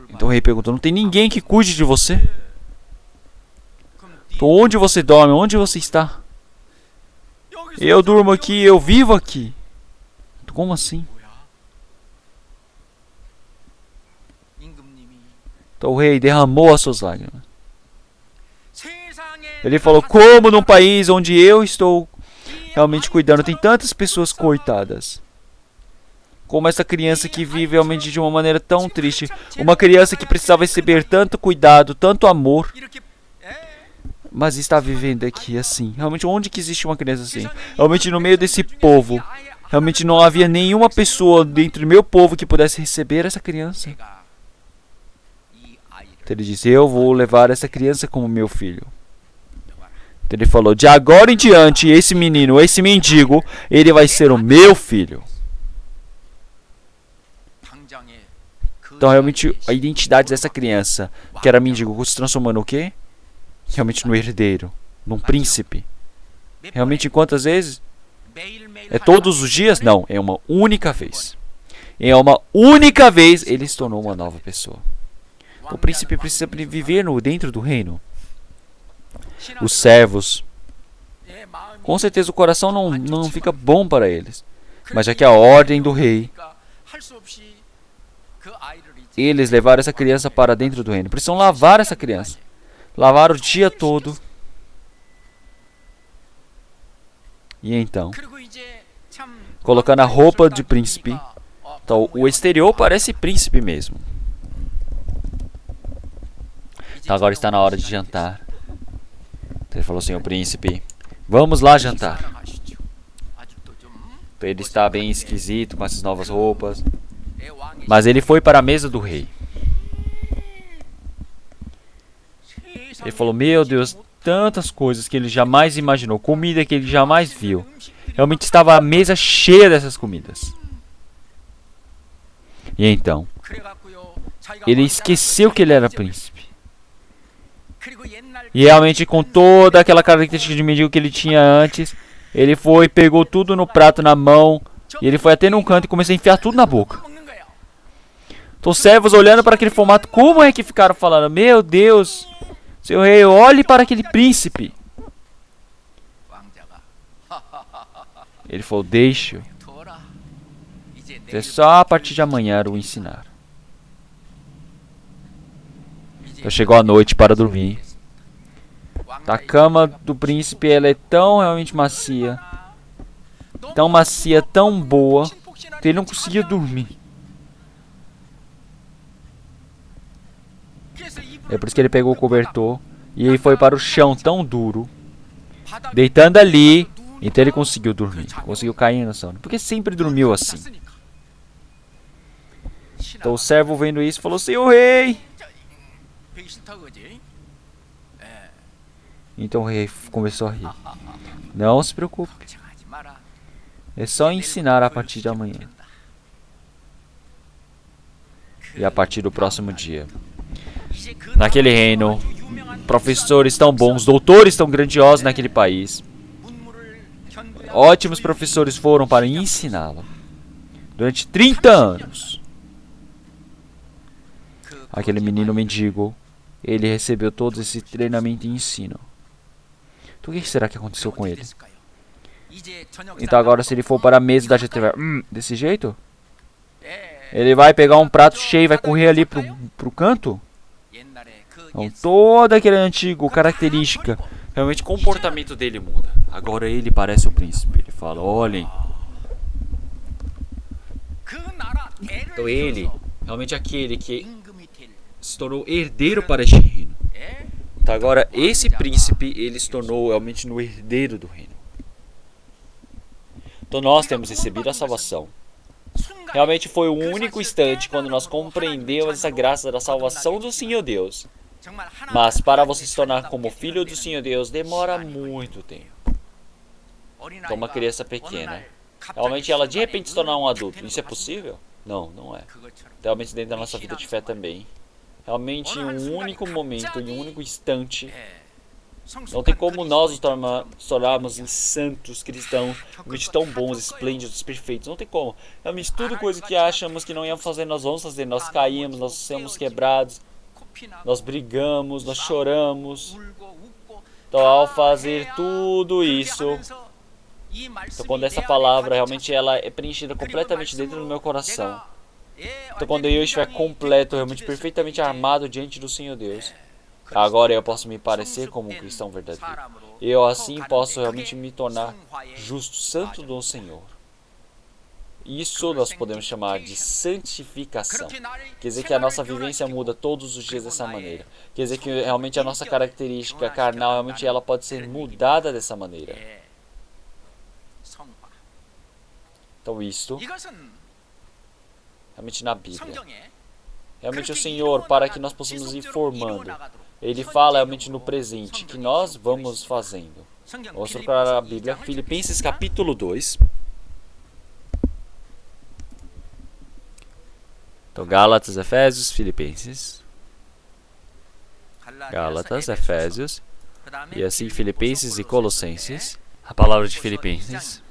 [SPEAKER 1] Então o rei perguntou: não tem ninguém que cuide de você? Então onde você dorme? Onde você está? Eu durmo aqui, eu vivo aqui. Como assim? Então o rei derramou as suas lágrimas. Ele falou: como num país onde eu estou realmente cuidando, tem tantas pessoas coitadas. Como essa criança que vive realmente de uma maneira tão triste. Uma criança que precisava receber tanto cuidado, tanto amor. Mas está vivendo aqui assim. Realmente, onde que existe uma criança assim? Realmente no meio desse povo. Realmente não havia nenhuma pessoa dentro do meu povo que pudesse receber essa criança. Então ele disse: eu vou levar essa criança como meu filho. Então ele falou: de agora em diante, esse menino, esse mendigo, ele vai ser o meu filho. Então realmente a identidade dessa criança, que era mendigo, se transformou no quê? Realmente no herdeiro, num príncipe. Realmente quantas vezes? É todos os dias? Não, é uma única vez. É uma única vez ele se tornou uma nova pessoa. O príncipe precisa viver dentro do reino. Os servos, com certeza o coração não fica bom para eles. Mas já que a ordem do rei, eles levaram essa criança para dentro do reino. Precisam lavar essa criança. Lavar o dia todo. E então, colocando a roupa de príncipe. Então, o exterior parece príncipe mesmo. Então agora está na hora de jantar. Então ele falou: senhor príncipe, vamos lá jantar. Então ele está bem esquisito com essas novas roupas. Mas ele foi para a mesa do rei. Ele falou: meu Deus, tantas coisas que ele jamais imaginou. Comida que ele jamais viu. Realmente estava a mesa cheia dessas comidas. E então, ele esqueceu que ele era príncipe. E realmente, com toda aquela característica de mendigo que ele tinha antes, ele foi, pegou tudo no prato na mão, e ele foi até num canto e começou a enfiar tudo na boca. Então os servos olhando para aquele formato, como é que ficaram falando: meu Deus, seu rei, olhe para aquele príncipe. Ele falou: deixe-o. É só a partir de amanhã o ensinar. Então chegou a noite para dormir. A cama do príncipe, ela é tão realmente macia, tão boa, que ele não conseguia dormir. É por isso que ele pegou o cobertor e ele foi para o chão tão duro, deitando ali. Então ele conseguiu dormir, conseguiu cair no sono, porque sempre dormiu assim. Então o servo, vendo isso, falou: senhor rei, Então o rei começou a rir. Não se preocupe. É só ensinar a partir de amanhã. E a partir do próximo dia. Naquele reino, professores tão bons, doutores tão grandiosos naquele país. Ótimos professores foram para ensiná-lo. Durante 30 anos. Aquele menino mendigo, ele recebeu todo esse treinamento e ensino. Então o que será que aconteceu com ele? Então agora se ele for para a mesa da gente desse jeito? Ele vai pegar um prato cheio e vai correr ali pro canto? Então, toda aquela antiga característica, realmente o comportamento dele muda. Agora ele parece o príncipe. Ele fala, olhem. Então ele, realmente aquele que se tornou herdeiro para este reino. Então agora esse príncipe, ele se tornou realmente no herdeiro do reino. Então nós temos recebido a salvação. Realmente foi o único instante quando nós compreendemos essa graça da salvação do Senhor Deus. Mas para você se tornar como filho do Senhor Deus, demora muito tempo. Então uma criança pequena, realmente ela de repente se tornar um adulto, isso é possível? Não, não é. Realmente dentro da nossa vida de fé também. Realmente em um único momento, em um único instante, não tem como nós nos tornarmos em santos cristãos, realmente tão bons, esplêndidos, perfeitos. Não tem como. Realmente tudo coisa que achamos que não íamos fazer, nós vamos fazer. Nós caímos, nós somos quebrados, nós brigamos, nós choramos. Então ao fazer tudo isso, então quando essa palavra realmente ela é preenchida completamente dentro do meu coração, então quando eu estiver completo, realmente perfeitamente armado diante do Senhor Deus, agora eu posso me parecer como um cristão verdadeiro. Eu assim posso realmente me tornar justo, santo do Senhor. Isso nós podemos chamar de santificação. Quer dizer que a nossa vivência muda todos os dias dessa maneira. Quer dizer que realmente a nossa característica carnal, realmente ela pode ser mudada dessa maneira. Então isto, realmente na Bíblia, realmente o Senhor, para que nós possamos ir formando, Ele fala realmente no presente, que nós vamos fazendo. Vamos procurar a Bíblia, Filipenses capítulo 2. Então, Gálatas, Efésios, Filipenses. Gálatas, Efésios. E assim, Filipenses e Colossenses. A palavra de Filipenses.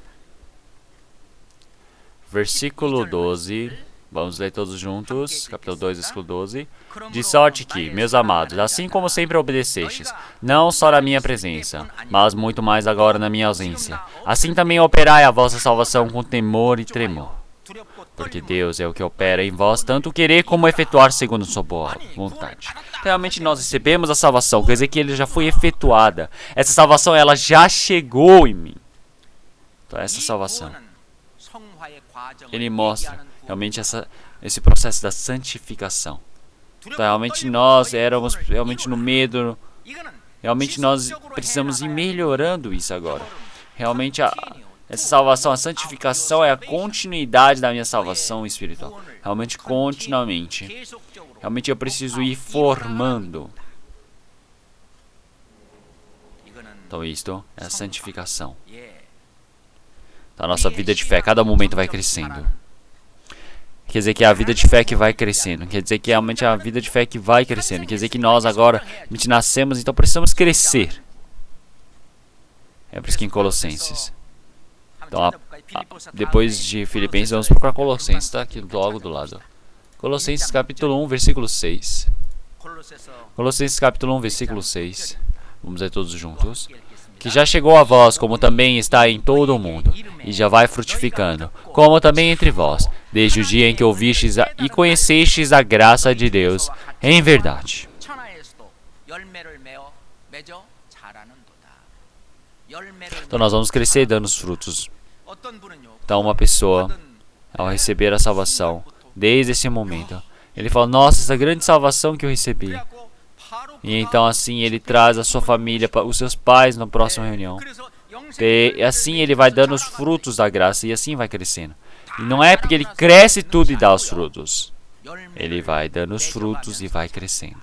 [SPEAKER 1] Versículo 12. Vamos ler todos juntos. Capítulo 2, versículo 12. De sorte que, meus amados, assim como sempre obedecestes, não só na minha presença, mas muito mais agora na minha ausência, assim também operai a vossa salvação com temor e tremor. Porque Deus é o que opera em vós, tanto querer como efetuar segundo sua boa vontade. Realmente nós recebemos a salvação, quer dizer que ele já foi efetuada. Essa salvação, ela já chegou em mim. Então essa salvação, ele mostra realmente esse processo da santificação. Então realmente nós éramos realmente no medo, realmente nós precisamos ir melhorando isso agora. Realmente essa salvação, a santificação é a continuidade da minha salvação espiritual. Realmente, continuamente. Realmente eu preciso ir formando. Então isto é a santificação. Então, a nossa vida de fé, cada momento vai crescendo. Quer dizer que é a vida de fé que vai crescendo. Quer dizer que realmente é a vida de fé que vai crescendo. Quer dizer que nós agora, realmente nascemos, então precisamos crescer. É por isso que em Colossenses. Então, depois de Filipenses, vamos procurar Colossenses, está aqui logo do lado. Colossenses capítulo 1, versículo 6. Colossenses capítulo 1, versículo 6. Vamos ler todos juntos. Que já chegou a vós, como também está em todo o mundo, e já vai frutificando, como também entre vós, desde o dia em que ouvistes e conhecestes a graça de Deus em verdade. Então nós vamos crescer dando os frutos. Então uma pessoa, ao receber a salvação, desde esse momento, ele fala, nossa, essa grande salvação que eu recebi. E então assim ele traz a sua família, os seus pais na próxima reunião. E assim ele vai dando os frutos da graça e assim vai crescendo. E não é porque ele cresce tudo e dá os frutos. Ele vai dando os frutos e vai crescendo.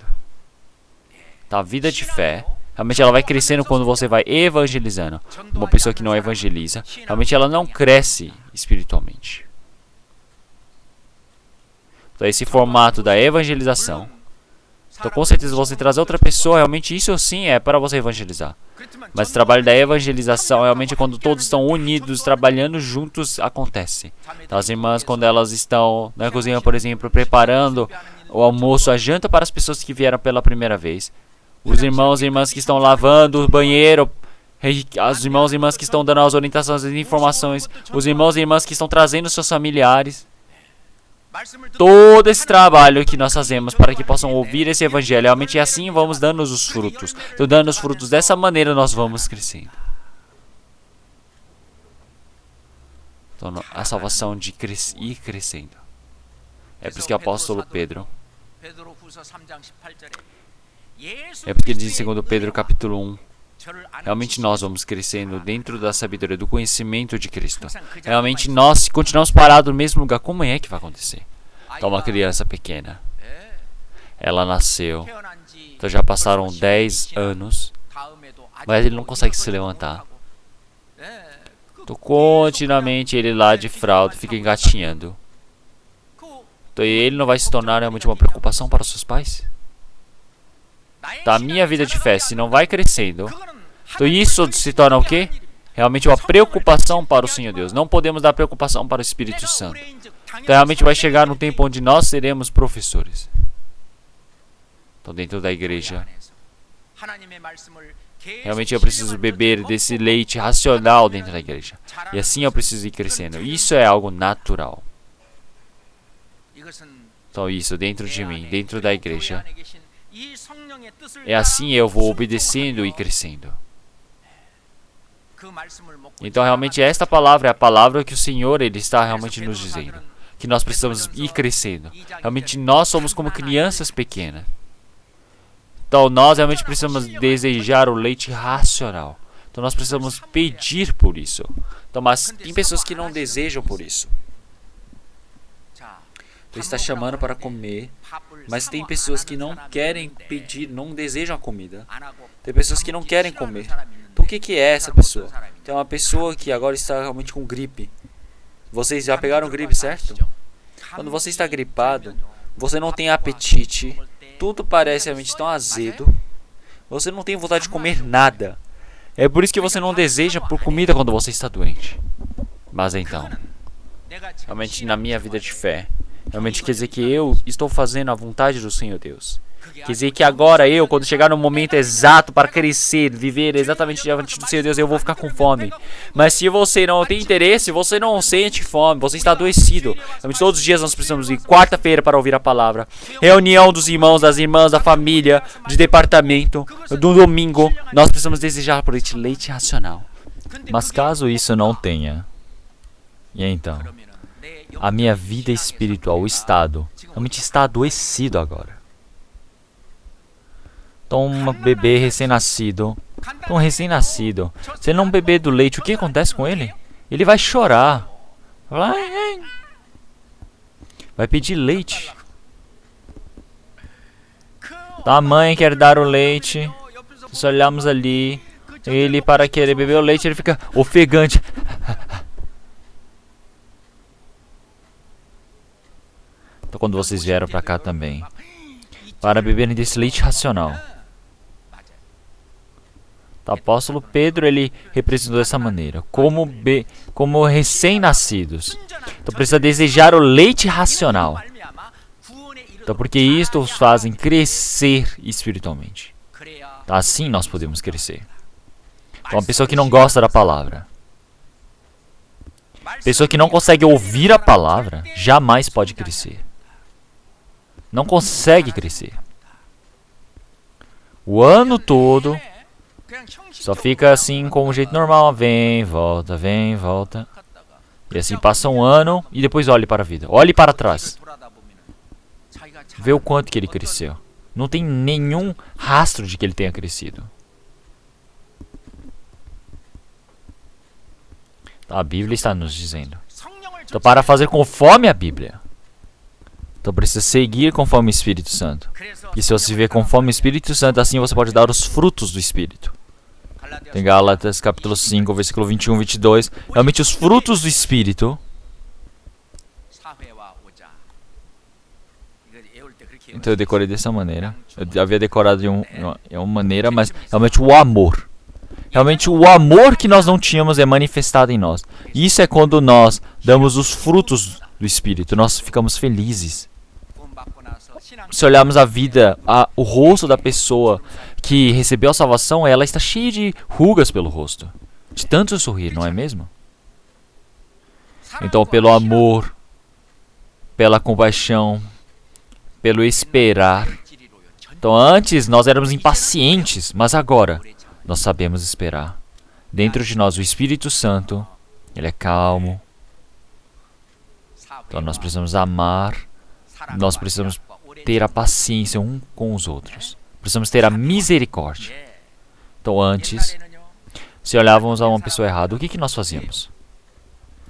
[SPEAKER 1] Então a vida de fé
[SPEAKER 2] Realmente ela vai crescendo quando você vai evangelizando. Uma pessoa que não evangeliza, realmente ela não cresce espiritualmente. Então esse formato da evangelização. Então com certeza você trazer outra pessoa, realmente isso sim é para você evangelizar. Mas o trabalho da evangelização realmente quando todos estão unidos, trabalhando juntos, acontece. Então as irmãs quando elas estão na cozinha, por exemplo, preparando o almoço, a janta para as pessoas que vieram pela primeira vez. Os irmãos e irmãs que estão lavando o banheiro, os irmãos e irmãs que estão dando as orientações, as informações, os irmãos e irmãs que estão trazendo seus familiares. Todo esse trabalho que nós fazemos para que possam ouvir esse evangelho, realmente assim vamos dando os frutos. Então, dando os frutos dessa maneira, nós vamos crescendo. Então, a salvação de ir crescendo. É por isso que o apóstolo Pedro, é porque diz em 2 Pedro capítulo 1, realmente nós vamos crescendo dentro da sabedoria, do conhecimento de Cristo. Realmente nós, se continuamos parados no mesmo lugar, como é que vai acontecer? Então uma criança pequena, ela nasceu, então já passaram 10 anos, mas ele não consegue se levantar. Então continuamente ele lá de fralda fica engatinhando. Então ele não vai se tornar realmente uma preocupação para os seus pais? Tá, a minha vida de fé, se não vai crescendo, então isso se torna o quê? Realmente uma preocupação para o Senhor Deus. Não podemos dar preocupação para o Espírito Santo. Então realmente vai chegar um tempo onde nós seremos professores. Então dentro da igreja, realmente eu preciso beber desse leite racional dentro da igreja. E assim eu preciso ir crescendo. Isso é algo natural. Então isso dentro de mim, dentro da igreja, é assim eu vou obedecendo e crescendo. Então realmente esta palavra é a palavra que o Senhor ele está realmente nos dizendo. Que nós precisamos ir crescendo. Realmente nós somos como crianças pequenas. Então nós realmente precisamos desejar o leite racional. Então nós precisamos pedir por isso. Então, mas tem pessoas que não desejam por isso. Então está chamando para comer, mas tem pessoas que não querem pedir, não desejam a comida. Tem pessoas que não querem comer. Então o que é essa pessoa? Então é uma pessoa que agora está realmente com gripe. Vocês já pegaram gripe, certo? Quando você está gripado, você não tem apetite, tudo parece realmente tão azedo, você não tem vontade de comer nada. É por isso que você não deseja por comida quando você está doente. Mas então, realmente na minha vida de fé, realmente quer dizer que eu estou fazendo a vontade do Senhor Deus. Quer dizer que agora eu, quando chegar no momento exato para crescer, viver exatamente diante do Senhor Deus, eu vou ficar com fome. Mas se você não tem interesse, você não sente fome, você está adoecido. Todos os dias nós precisamos ir quarta-feira para ouvir a palavra. Reunião dos irmãos, das irmãs, da família, de departamento, do domingo. Nós precisamos desejar por este leite racional.
[SPEAKER 1] Mas caso isso não tenha, e então? A minha vida espiritual, o estado, realmente está adoecido agora. Então, um bebê recém-nascido, se ele não beber do leite, o que acontece com ele? Ele vai chorar. Vai pedir leite. Então, a mãe quer dar o leite. Se olharmos ali, ele para querer beber o leite, ele fica ofegante. Então, quando vocês vieram para cá também, para beberem desse leite racional. O apóstolo Pedro, ele representou dessa maneira, como recém-nascidos. Então precisa desejar o leite racional. Então porque isto os fazem crescer espiritualmente. Então, assim nós podemos crescer. Então uma pessoa que não gosta da palavra, pessoa que não consegue ouvir a palavra, jamais pode crescer. Não consegue crescer. O ano todo só fica assim com o jeito normal, vem, volta, e assim passa um ano e depois olhe para a vida, olhe para trás, vê o quanto que ele cresceu. Não tem nenhum rastro de que ele tenha crescido. A Bíblia está nos dizendo, então para fazer conforme a Bíblia, Então precisa seguir conforme o Espírito Santo. E se você viver conforme o Espírito Santo, assim você pode dar os frutos do Espírito. Tem Gálatas capítulo 5, versículo 21 e 22. Realmente os frutos do Espírito. Então eu decorei dessa maneira. Eu havia decorado de uma maneira, mas realmente o amor. Realmente o amor que nós não tínhamos é manifestado em nós. E isso é quando nós damos os frutos do Espírito. Nós ficamos felizes. Se olharmos a vida, o rosto da pessoa que recebeu a salvação, ela está cheia de rugas pelo rosto. De tanto sorrir, não é mesmo? Então, pelo amor, pela compaixão, pelo esperar. Então, antes nós éramos impacientes, mas agora nós sabemos esperar. Dentro de nós, o Espírito Santo, ele é calmo. Então, nós precisamos amar. Nós precisamos ter a paciência um com os outros. Precisamos ter a misericórdia. Então, antes, se olhávamos a uma pessoa errada, o que nós fazíamos?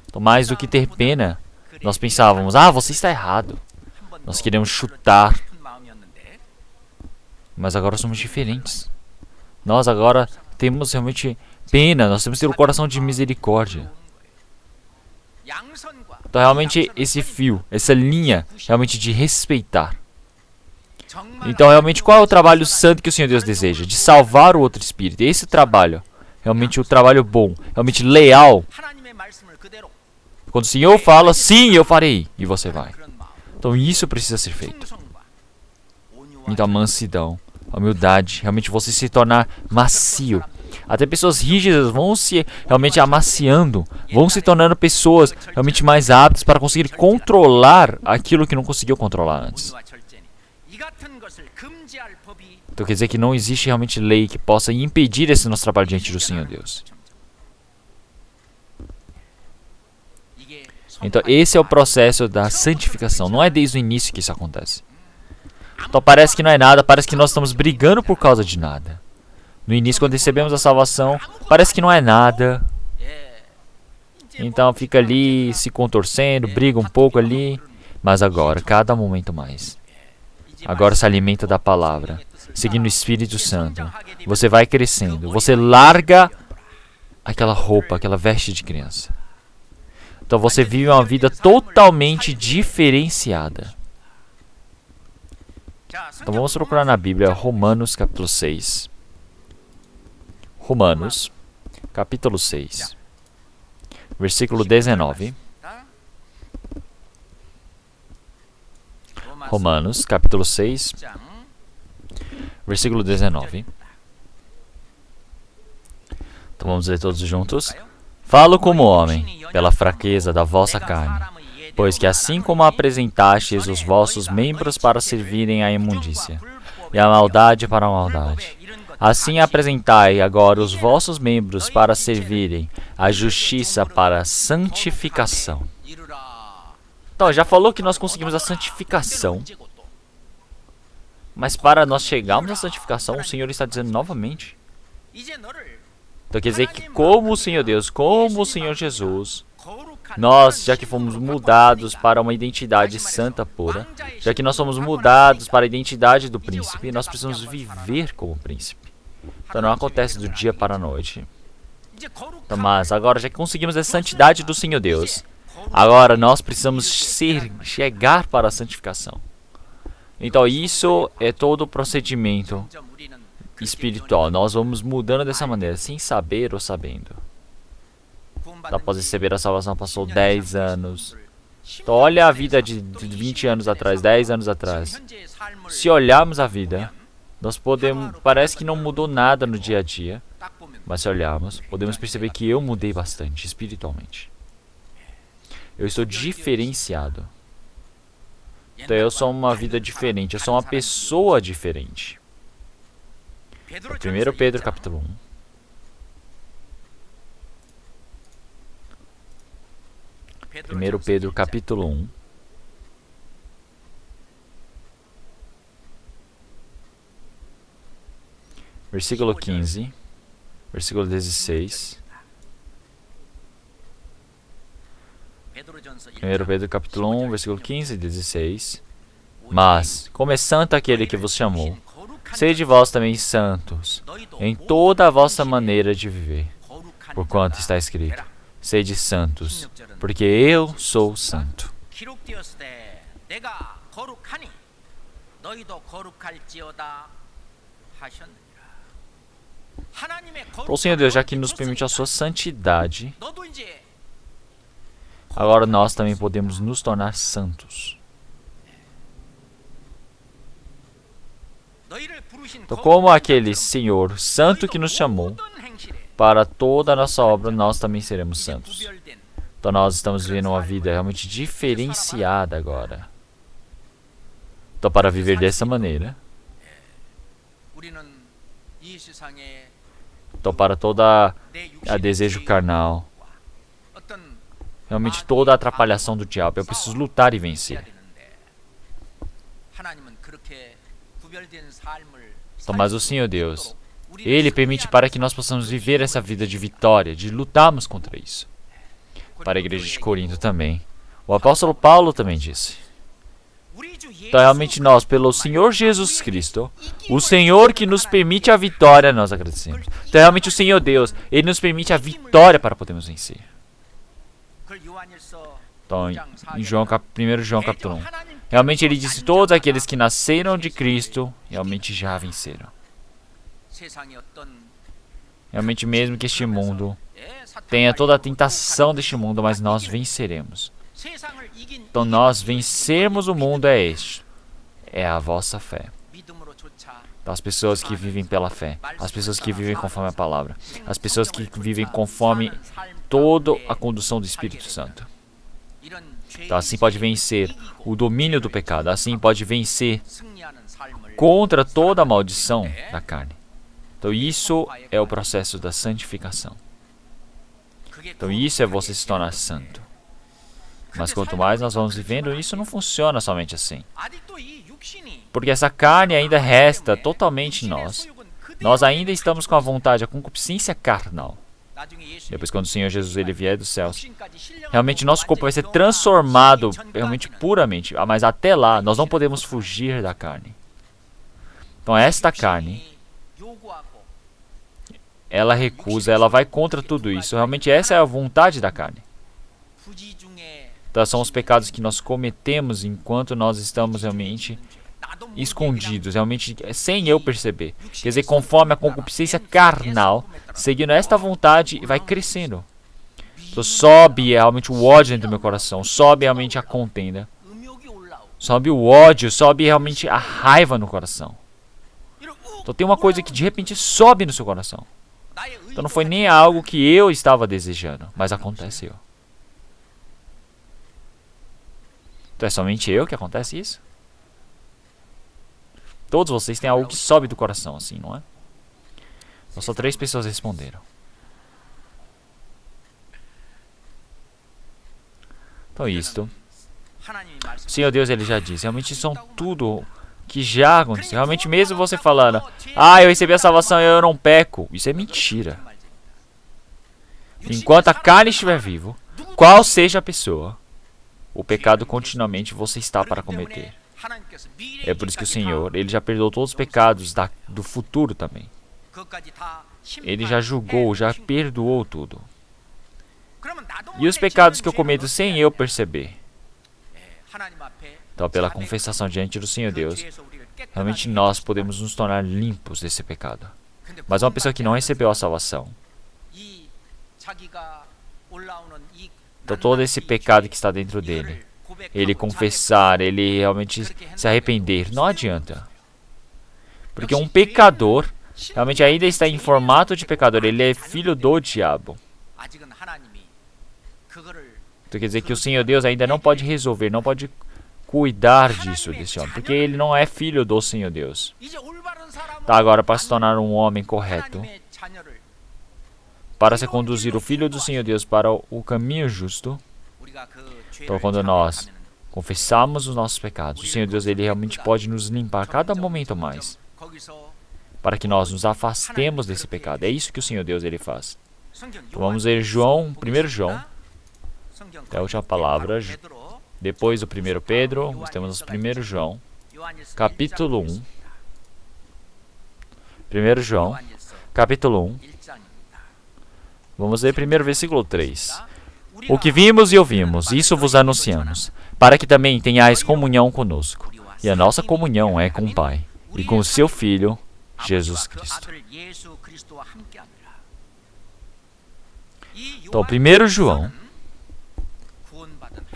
[SPEAKER 1] Então, mais do que ter pena, nós pensávamos, você está errado. Nós queremos chutar. Mas agora somos diferentes. Nós agora temos realmente pena, nós temos que ter o coração de misericórdia. Então, realmente, esse fio, essa linha, realmente de respeitar. Então, realmente, qual é o trabalho santo que o Senhor Deus deseja? De salvar o outro espírito. Esse trabalho, realmente o trabalho bom, realmente leal. Quando o Senhor fala, sim, eu farei, e você vai. Então, isso precisa ser feito. Então, a mansidão, a humildade, realmente você se tornar macio. Até pessoas rígidas vão se realmente amaciando, vão se tornando pessoas realmente mais aptas para conseguir controlar aquilo que não conseguiu controlar antes. Então quer dizer que não existe realmente lei que possa impedir esse nosso trabalho diante do Senhor Deus. Então esse é o processo da santificação, não é desde o início que isso acontece. Então parece que não é nada, parece que nós estamos brigando por causa de nada. No início, quando recebemos a salvação, parece que não é nada. Então fica ali se contorcendo, briga um pouco ali. Mas agora, cada momento mais. Agora se alimenta da palavra, seguindo o Espírito Santo. Você vai crescendo, você larga aquela roupa, aquela veste de criança. Então você vive uma vida totalmente diferenciada. Então vamos procurar na Bíblia Romanos capítulo 6. Romanos, capítulo 6, versículo 19. Romanos, capítulo 6, versículo 19. Então vamos ler todos juntos. Falo como homem, pela fraqueza da vossa carne, pois que assim como apresentastes os vossos membros para servirem à imundícia, e a maldade para a maldade, assim apresentai agora os vossos membros para servirem à justiça para a santificação. Então, já falou que nós conseguimos a santificação. Mas para nós chegarmos à santificação, o Senhor está dizendo novamente. Então quer dizer que como o Senhor Deus, como o Senhor Jesus, nós, já que fomos mudados para uma identidade santa pura, já que nós somos mudados para a identidade do príncipe, nós precisamos viver como príncipe. Então não acontece do dia para a noite. Então, mas agora, já que conseguimos a santidade do Senhor Deus, agora nós precisamos chegar para a santificação. Então isso é todo o procedimento espiritual. Nós vamos mudando dessa maneira, sem saber ou sabendo. Então, após receber a salvação, passou 10 anos. Então olha a vida de 20 anos atrás, 10 anos atrás. Se olharmos a vida, nós podemos, parece que não mudou nada no dia a dia, mas se olharmos, podemos perceber que eu mudei bastante espiritualmente. Eu estou diferenciado. Então eu sou uma vida diferente, eu sou uma pessoa diferente. 1 Pedro capítulo 1. 1 Pedro capítulo 1. Versículo 15. Versículo 16. 1 Pedro capítulo 1, versículo 15 e 16. Mas, como é santo aquele que vos chamou, sede vós também santos em toda a vossa maneira de viver, porquanto está escrito: sede santos, porque eu sou santo. O Senhor Deus, já que nos permite a sua santidade, agora nós também podemos nos tornar santos. Então, como aquele Senhor santo que nos chamou para toda a nossa obra, nós também seremos santos. Então nós estamos vivendo uma vida realmente diferenciada agora. Então, para viver dessa maneira, então para toda a desejo carnal, realmente toda a atrapalhação do diabo, eu preciso lutar e vencer. Então, mas o Senhor Deus, Ele permite para que nós possamos viver essa vida de vitória, de lutarmos contra isso. Para a igreja de Corinto também. O apóstolo Paulo também disse. Então, realmente nós, pelo Senhor Jesus Cristo, o Senhor que nos permite a vitória, nós agradecemos. Então, realmente o Senhor Deus, Ele nos permite a vitória para podermos vencer. Então, em 1 João capítulo 1, realmente ele disse: todos aqueles que nasceram de Cristo, realmente já venceram. Realmente, mesmo que este mundo tenha toda a tentação deste mundo, mas nós venceremos. Então, nós vencermos o mundo é a vossa fé. Então, as pessoas que vivem pela fé, as pessoas que vivem conforme a palavra, as pessoas que vivem conforme toda a condução do Espírito Santo. Então, assim pode vencer o domínio do pecado, assim pode vencer contra toda a maldição da carne. Então, isso é o processo da santificação. Então, isso é você se tornar santo. Mas quanto mais nós vamos vivendo, isso não funciona somente assim. Porque essa carne ainda resta totalmente em nós. Nós ainda estamos com a vontade, a concupiscência carnal. Depois, quando o Senhor Jesus ele vier dos céus, realmente nosso corpo vai ser transformado realmente puramente. Mas até lá, nós não podemos fugir da carne. Então, esta carne, ela recusa, ela vai contra tudo isso. Realmente essa é a vontade da carne. Então, são os pecados que nós cometemos enquanto nós estamos realmente escondidos, realmente sem eu perceber. Quer dizer, conforme a concupiscência carnal, seguindo esta vontade, vai crescendo. Então, sobe realmente o ódio dentro do meu coração, sobe realmente a contenda, sobe o ódio, sobe realmente a raiva no coração. Então, tem uma coisa que de repente sobe no seu coração. Então, não foi nem algo que eu estava desejando, mas aconteceu. Então, é somente eu que acontece isso? Todos vocês têm algo que sobe do coração, assim, não é? Então, só 3 pessoas responderam. Então, isto. O Senhor Deus, Ele já disse. Realmente são tudo que já aconteceu. Realmente, mesmo você falando: eu recebi a salvação e eu não peco. Isso é mentira. Enquanto a carne estiver viva, qual seja a pessoa, o pecado continuamente você está para cometer. É por isso que o Senhor, Ele já perdoou todos os pecados do futuro também. Ele já julgou, já perdoou tudo. E os pecados que eu cometo sem eu perceber? Então, pela confessação diante do Senhor Deus, realmente nós podemos nos tornar limpos desse pecado. Mas uma pessoa que não recebeu a salvação, então todo esse pecado que está dentro dele, ele confessar, ele realmente se arrepender, não adianta. Porque um pecador, realmente ainda está em formato de pecador, ele é filho do diabo. Então quer dizer que o Senhor Deus ainda não pode resolver, não pode cuidar disso desse homem, porque ele não é filho do Senhor Deus. Tá, agora para se tornar um homem correto, para se conduzir o Filho do Senhor Deus para o caminho justo, então quando nós confessamos os nossos pecados, o Senhor Deus, Ele realmente pode nos limpar a cada momento mais, para que nós nos afastemos desse pecado. É isso que o Senhor Deus, Ele faz. Então vamos ler João, 1 João, é a última palavra. Depois do 1 Pedro, nós temos o 1 João. capítulo 1. 1 João, capítulo 1. Vamos ler primeiro versículo 3. O que vimos e ouvimos, isso vos anunciamos, para que também tenhais comunhão conosco. E a nossa comunhão é com o Pai e com o seu Filho, Jesus Cristo. Então, 1 João,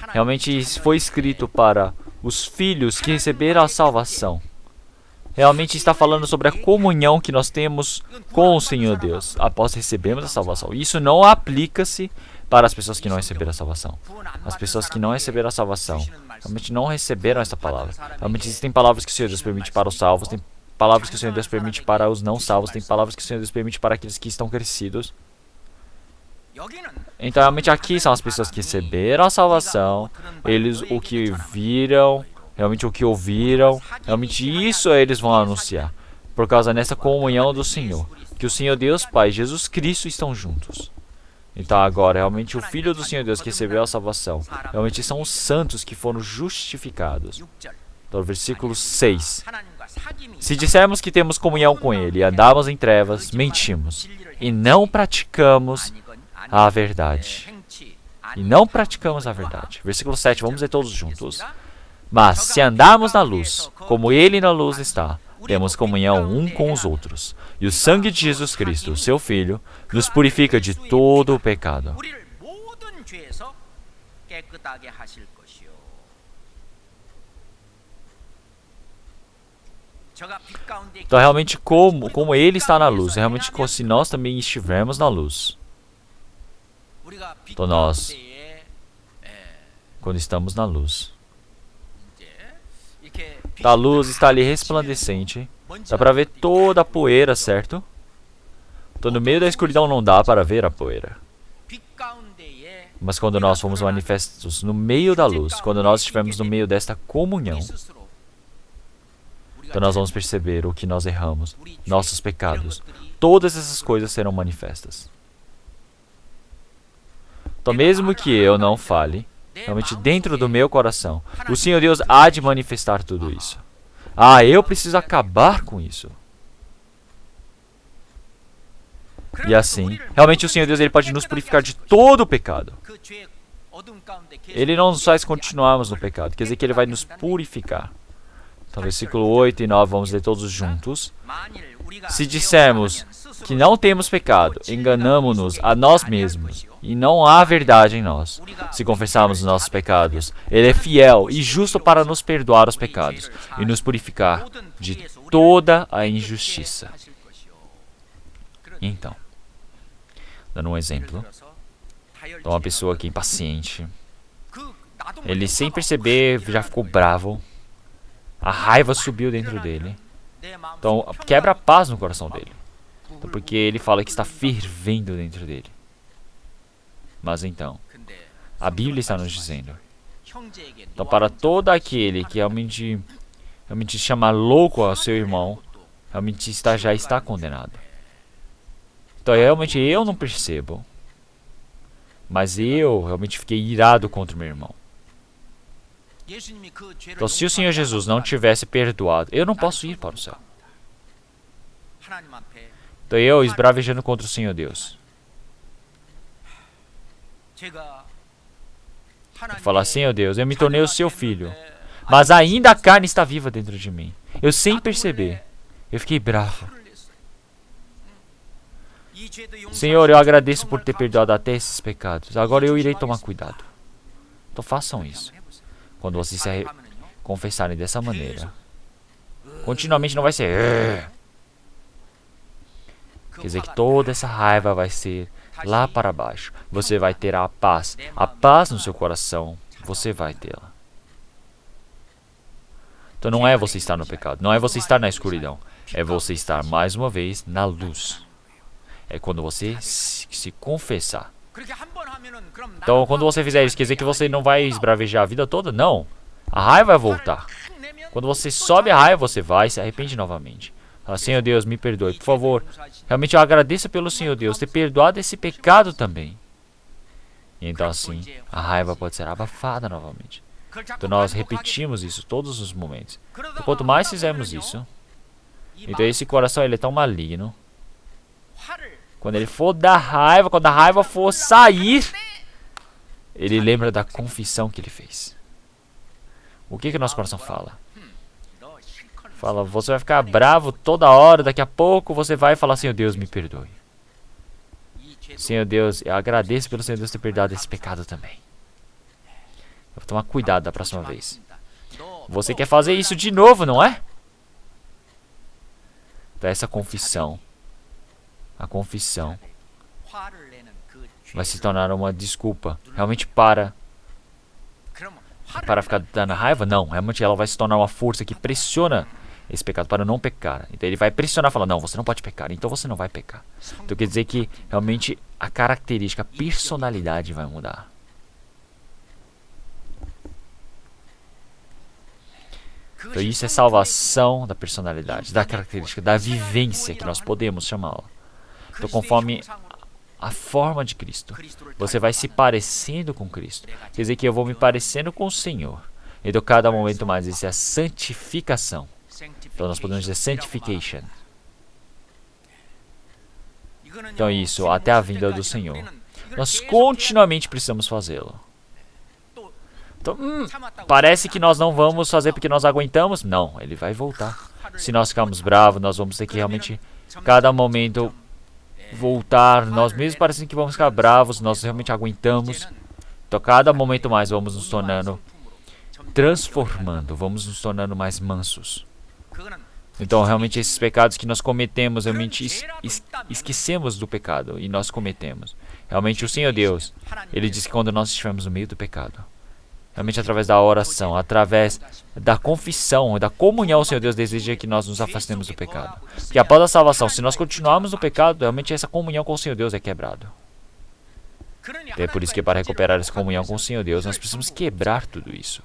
[SPEAKER 1] realmente foi escrito para os filhos que receberam a salvação. Realmente está falando sobre a comunhão que nós temos com o Senhor Deus após recebermos a salvação. Isso não aplica-se para as pessoas que não receberam a salvação. As pessoas que não receberam a salvação realmente não receberam essa palavra. Realmente existem palavras que o Senhor Deus permite para os salvos, tem palavras que o Senhor Deus permite para os não salvos, tem palavras que o Senhor Deus permite para aqueles que estão crescidos. Então realmente aqui são as pessoas que receberam a salvação, eles o que viram, realmente o que ouviram, realmente isso eles vão anunciar. Por causa dessa comunhão do Senhor, que o Senhor Deus Pai e Jesus Cristo estão juntos. Então agora, realmente o Filho do Senhor Deus que recebeu a salvação, realmente são os santos que foram justificados. Então, versículo 6. Se dissermos que temos comunhão com Ele e andamos em trevas, mentimos e não praticamos a verdade. E não praticamos a verdade. Versículo 7, vamos ler todos juntos. Mas se andarmos na luz, como Ele na luz está, temos comunhão um com os outros. E o sangue de Jesus Cristo, seu Filho, nos purifica de todo o pecado. Então, realmente, como Ele está na luz, realmente, como se nós também estivermos na luz. Então, nós, quando estamos na luz, a luz está ali resplandecente, dá para ver toda a poeira, certo? Então, no meio da escuridão não dá para ver a poeira. Mas quando nós fomos manifestos no meio da luz, quando nós estivermos no meio desta comunhão, então nós vamos perceber o que nós erramos, nossos pecados. Todas essas coisas serão manifestas. Então, mesmo que eu não fale, realmente dentro do meu coração, o Senhor Deus há de manifestar tudo isso. Ah, eu preciso acabar com isso. E assim, realmente o Senhor Deus ele pode nos purificar de todo o pecado. Ele não nos faz continuarmos no pecado, quer dizer que Ele vai nos purificar. Então, versículo 8 e 9, vamos ler todos juntos. Se dissermos que não temos pecado, enganamo-nos a nós mesmos, e não há verdade em nós. Se confessarmos os nossos pecados, Ele é fiel e justo para nos perdoar os pecados e nos purificar de toda a injustiça. Então, dando um exemplo, então uma pessoa que é impaciente, ele sem perceber já ficou bravo, a raiva subiu dentro dele, então quebra a paz no coração dele, então, porque ele fala que está fervendo dentro dele. Mas então, a Bíblia está nos dizendo, então para todo aquele que realmente chama louco ao seu irmão, realmente já está condenado. Então realmente eu não percebo, mas eu realmente fiquei irado contra o meu irmão. Então se o Senhor Jesus não tivesse perdoado, eu não posso ir para o céu. Então eu esbravejando contra o Senhor Deus. Falar, Senhor Deus, eu me tornei o seu filho, mas ainda a carne está viva dentro de mim. Eu sem perceber, eu fiquei bravo. Senhor, eu agradeço por ter perdoado até esses pecados. Agora eu irei tomar cuidado. Então façam isso. Quando vocês se confessarem dessa maneira, continuamente não vai ser. Quer dizer que toda essa raiva vai ser lá para baixo. Você vai ter a paz no seu coração, você vai tê-la. Então não é você estar no pecado, não é você estar na escuridão, é você estar mais uma vez na luz. É quando você se confessar. Então quando você fizer isso, quer dizer que você não vai esbravejar a vida toda? Não, a raiva vai voltar. Quando você sobe a raiva, você vai e se arrepende novamente. Fala, Senhor Deus, me perdoe, por favor. Realmente eu agradeço pelo Senhor Deus ter perdoado esse pecado também. E então assim, a raiva pode ser abafada novamente. Então nós repetimos isso todos os momentos. Então, quanto mais fizermos isso, então esse coração ele é tão maligno. Quando ele for dar raiva, quando a raiva for sair, ele lembra da confissão que ele fez. O que o nosso coração fala? Fala, você vai ficar bravo toda hora, daqui a pouco você vai falar, Senhor Deus, me perdoe. Senhor Deus, eu agradeço pelo Senhor Deus ter perdoado esse pecado também. Eu vou tomar cuidado da próxima vez. Você quer fazer isso de novo, não é? Então essa confissão, a confissão, vai se tornar uma desculpa. Realmente para ficar dando raiva? Não, realmente ela vai se tornar uma força que pressiona esse pecado para não pecar. Então ele vai pressionar e falar, não, você não pode pecar, então você não vai pecar. Então quer dizer que realmente a característica, a personalidade vai mudar. Então isso é salvação da personalidade, da característica, da vivência que nós podemos chamá-la. Então conforme a forma de Cristo, você vai se parecendo com Cristo. Quer dizer que eu vou me parecendo com o Senhor. Então cada momento mais, isso é a santificação. Então nós podemos dizer sanctification. Então isso, até a vinda do Senhor. Nós continuamente precisamos fazê-lo. Então, parece que nós não vamos fazer porque nós aguentamos. Não, ele vai voltar. Se nós ficarmos bravos, nós vamos ter que realmente, cada momento, voltar. Nós mesmos parecendo que vamos ficar bravos, nós realmente aguentamos. Então, cada momento mais, vamos nos tornando, transformando, vamos nos tornando mais mansos. Então, realmente, esses pecados que nós cometemos, realmente esquecemos do pecado e nós cometemos. Realmente, o Senhor Deus, Ele diz que quando nós estivermos no meio do pecado, realmente através da oração, através da confissão, da comunhão, o Senhor Deus deseja que nós nos afastemos do pecado. Porque após a salvação, se nós continuarmos no pecado, realmente essa comunhão com o Senhor Deus é quebrada. É por isso que para recuperar essa comunhão com o Senhor Deus, nós precisamos quebrar tudo isso.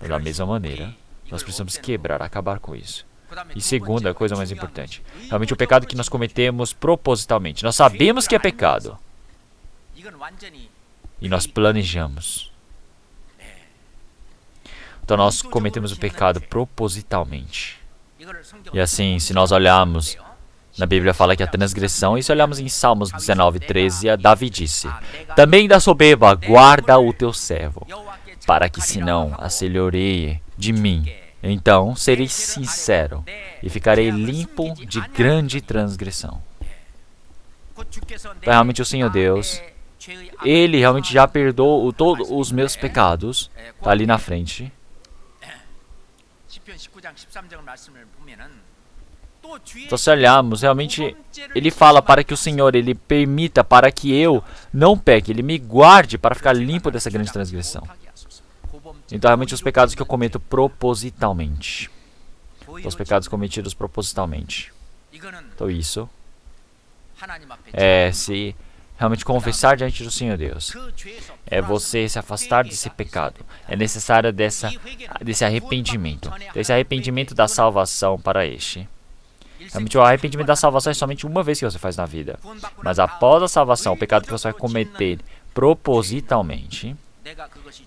[SPEAKER 1] Da mesma maneira, nós precisamos quebrar, acabar com isso. E segunda, a coisa mais importante, realmente o pecado que nós cometemos propositalmente. Nós sabemos que é pecado. E nós planejamos. Então nós cometemos o pecado propositalmente. E assim, se nós olharmos, na Bíblia fala que a transgressão, e se olharmos em Salmos 19:13, Davi disse: também da soberba guarda o teu servo, para que se não acelhoreie de mim. Então serei sincero e ficarei limpo de grande transgressão. Então realmente o Senhor Deus, Ele realmente já perdoou todos os meus pecados. Está ali na frente. Então se olharmos, realmente Ele fala para que o Senhor, Ele permita para que eu não peque. Ele me guarde para ficar limpo dessa grande transgressão. Então realmente os pecados que eu cometo propositalmente. Os pecados cometidos propositalmente. Então isso é se realmente confessar diante do Senhor Deus. É você se afastar desse pecado. É necessário desse arrependimento. Desse arrependimento da salvação para este. Realmente o arrependimento da salvação é somente uma vez que você faz na vida. Mas após a salvação, o pecado que você vai cometer propositalmente,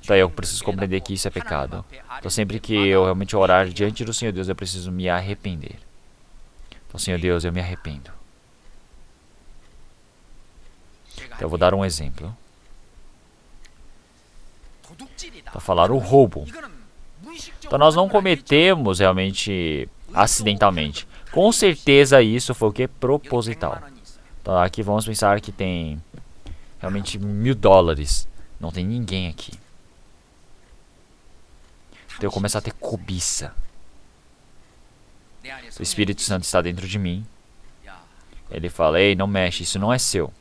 [SPEAKER 1] então eu preciso compreender que isso é pecado. Então sempre que eu realmente orar diante do Senhor Deus, eu preciso me arrepender. Então Senhor Deus, eu me arrependo. Então, eu vou dar um exemplo. Para falar o roubo. Então nós não cometemos realmente acidentalmente. Com certeza isso foi o que? Proposital. Então aqui vamos pensar que tem realmente $1000. Não tem ninguém aqui. Então eu começo a ter cobiça. O Espírito Santo está dentro de mim. Ele fala, ei, não mexe, isso não é seu.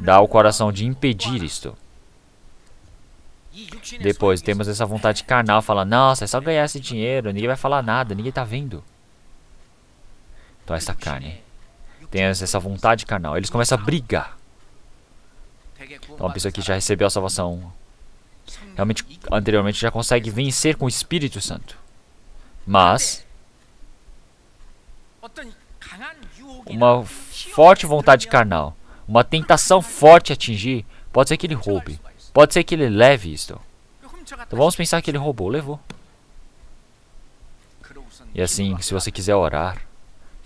[SPEAKER 1] Dá o coração de impedir isto. Depois temos essa vontade carnal, fala, nossa, é só ganhar esse dinheiro, ninguém vai falar nada, ninguém está vendo. Então essa carne tem essa vontade carnal, eles começam a brigar. Então uma pessoa que já recebeu a salvação, realmente anteriormente já consegue vencer com o Espírito Santo. Mas uma forte vontade carnal, uma tentação forte a atingir, pode ser que ele roube.
[SPEAKER 2] Pode ser que ele leve isto. Então vamos pensar que ele roubou, levou. E assim, se você quiser orar,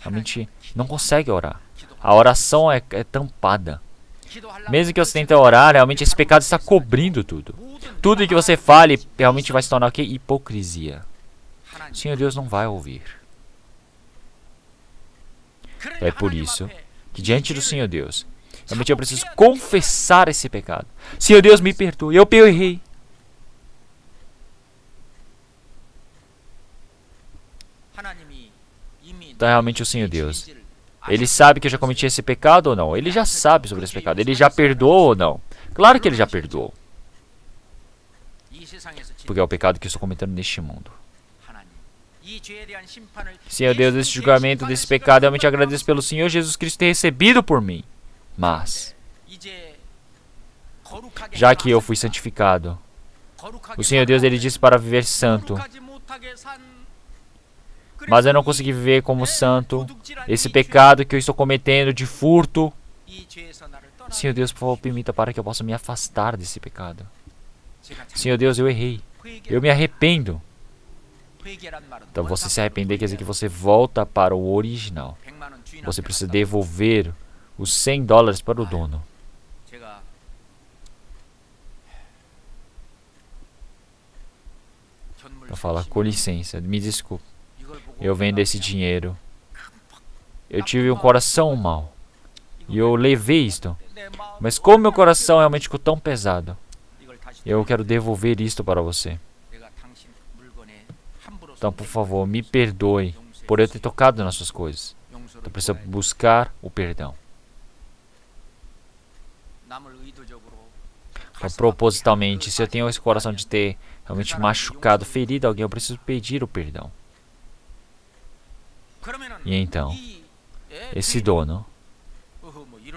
[SPEAKER 2] realmente não consegue orar. A oração é tampada. Mesmo que você tente orar, realmente esse pecado está cobrindo tudo. Tudo que você fale realmente vai se tornar o quê? Hipocrisia. O Senhor Deus não vai ouvir. É por isso que diante do Senhor Deus, realmente eu preciso confessar esse pecado. Senhor Deus, me perdoe, eu errei. Então realmente o Senhor Deus, Ele sabe que eu já cometi esse pecado ou não? Ele já sabe sobre esse pecado. Ele já perdoou ou não? Claro que Ele já perdoou. Porque é o pecado que eu estou cometendo neste mundo. Senhor Deus, esse julgamento desse pecado, eu realmente agradeço pelo Senhor Jesus Cristo ter recebido por mim. Mas, já que eu fui santificado, o Senhor Deus, Ele disse para viver santo. Mas eu não consegui viver como santo. Esse pecado que eu estou cometendo de furto. Senhor Deus, por favor, permita para que eu possa me afastar desse pecado. Senhor Deus, eu errei. Eu me arrependo. Então você se arrepender quer dizer que você volta para o original. Você precisa devolver os $100 para o dono. Então fala, com licença, me desculpe. Eu vendo esse dinheiro. Eu tive um coração mau. E eu levei isto. Mas como meu coração realmente ficou tão pesado, eu quero devolver isto para você. Então, por favor, me perdoe por eu ter tocado nas suas coisas. Então, preciso buscar o perdão. Então, propositalmente, se eu tenho esse coração de ter realmente machucado, ferido alguém, eu preciso pedir o perdão. E então, esse dono,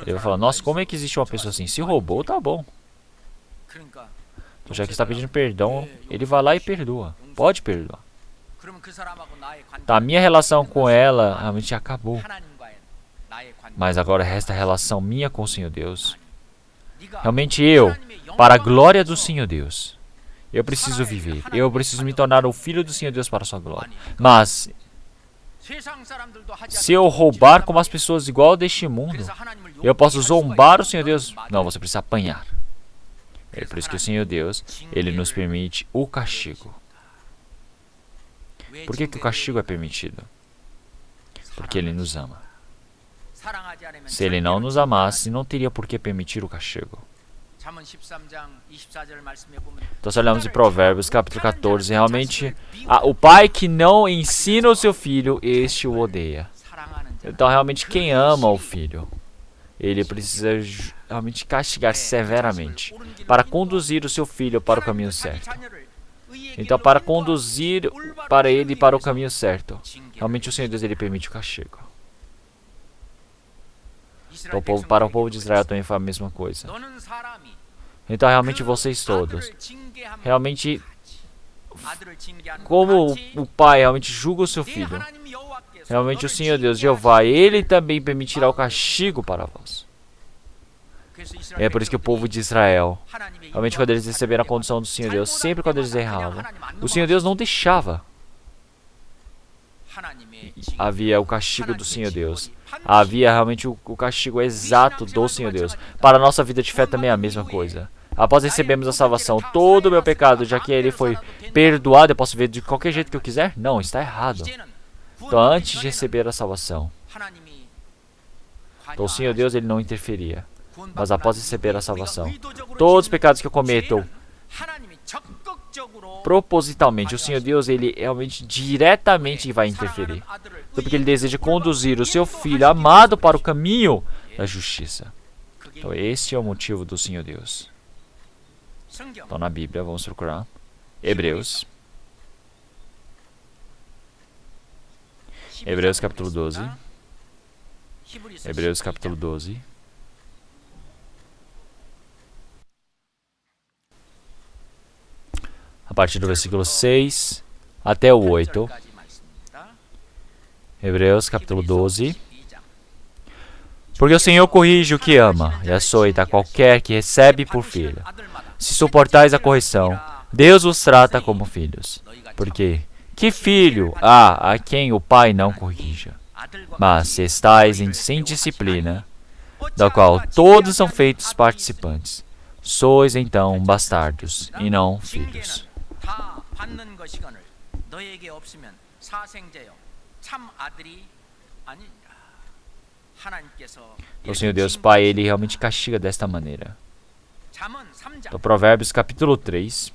[SPEAKER 2] ele vai falar, nossa, como é que existe uma pessoa assim? Se roubou, tá bom. Então, já que está pedindo perdão, ele vai lá e perdoa. Pode perdoar. Então, a minha relação com ela realmente acabou. Mas agora resta a relação minha com o Senhor Deus. Realmente eu, para a glória do Senhor Deus, eu preciso viver. Eu preciso me tornar o filho do Senhor Deus para a sua glória. Mas, se eu roubar como as pessoas igual deste mundo, eu posso zombar o Senhor Deus? Não, você precisa apanhar. É por isso que o Senhor Deus, Ele nos permite o castigo. Por que o castigo é permitido? Porque Ele nos ama. Se Ele não nos amasse, não teria por que permitir o castigo. Então, se olhamos em Provérbios, capítulo 14, realmente, o pai que não ensina o seu filho, este o odeia. Então, realmente, quem ama o filho, ele precisa realmente castigar severamente para conduzir o seu filho para o caminho certo. Então, para conduzir para ele para o caminho certo, realmente o Senhor Deus, Ele permite o castigo. Então, para o povo de Israel também foi a mesma coisa. Então, realmente, vocês todos, realmente, como o pai realmente julga o seu filho, realmente o Senhor Deus, Jeová, Ele também permitirá o castigo para vós. É por isso que o povo de Israel, realmente quando eles receberam a condição do Senhor Deus, sempre quando eles erravam, o Senhor Deus não deixava. Havia o castigo do Senhor Deus. Havia realmente o castigo exato do Senhor Deus. Para a nossa vida de fé também é a mesma coisa. Após recebermos a salvação, todo o meu pecado, já que ele foi perdoado, eu posso ver de qualquer jeito que eu quiser? Não, está errado. Então, antes de receber a salvação, então, o Senhor Deus, Ele não interferia. Mas após receber a salvação, todos os pecados que eu cometo propositalmente, o Senhor Deus, Ele realmente diretamente vai interferir. Então, porque Ele deseja conduzir o seu Filho amado para o caminho da justiça. Então, este é o motivo do Senhor Deus. Então, na Bíblia, vamos procurar Hebreus. Hebreus capítulo 12. Hebreus capítulo 12. A partir do versículo 6 até o 8. Hebreus capítulo 12. Porque o Senhor corrige o que ama e açoita qualquer que recebe por filho.
[SPEAKER 1] se suportais a correção, Deus os trata como filhos. Porque que filho há a quem o pai não corrija? Mas se estáis sem disciplina, da qual todos são feitos participantes, sois então bastardos e não filhos. O Senhor Deus Pai, Ele realmente castiga desta maneira. Então, Provérbios capítulo 3.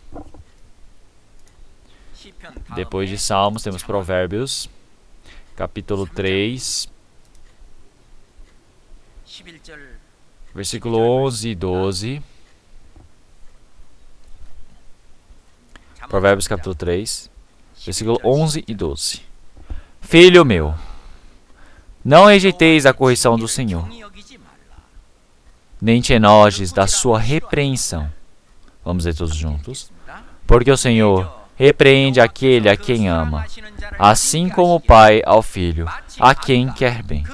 [SPEAKER 1] Depois de Salmos, temos Provérbios capítulo 3, versículo 11 e 12. Provérbios capítulo 3, versículo 11 e 12. Filho meu, não rejeiteis a correção do Senhor, nem te enojes da sua repreensão. Vamos ler todos juntos. Porque o Senhor repreende aquele a quem ama, assim como o pai ao filho, a quem quer bem.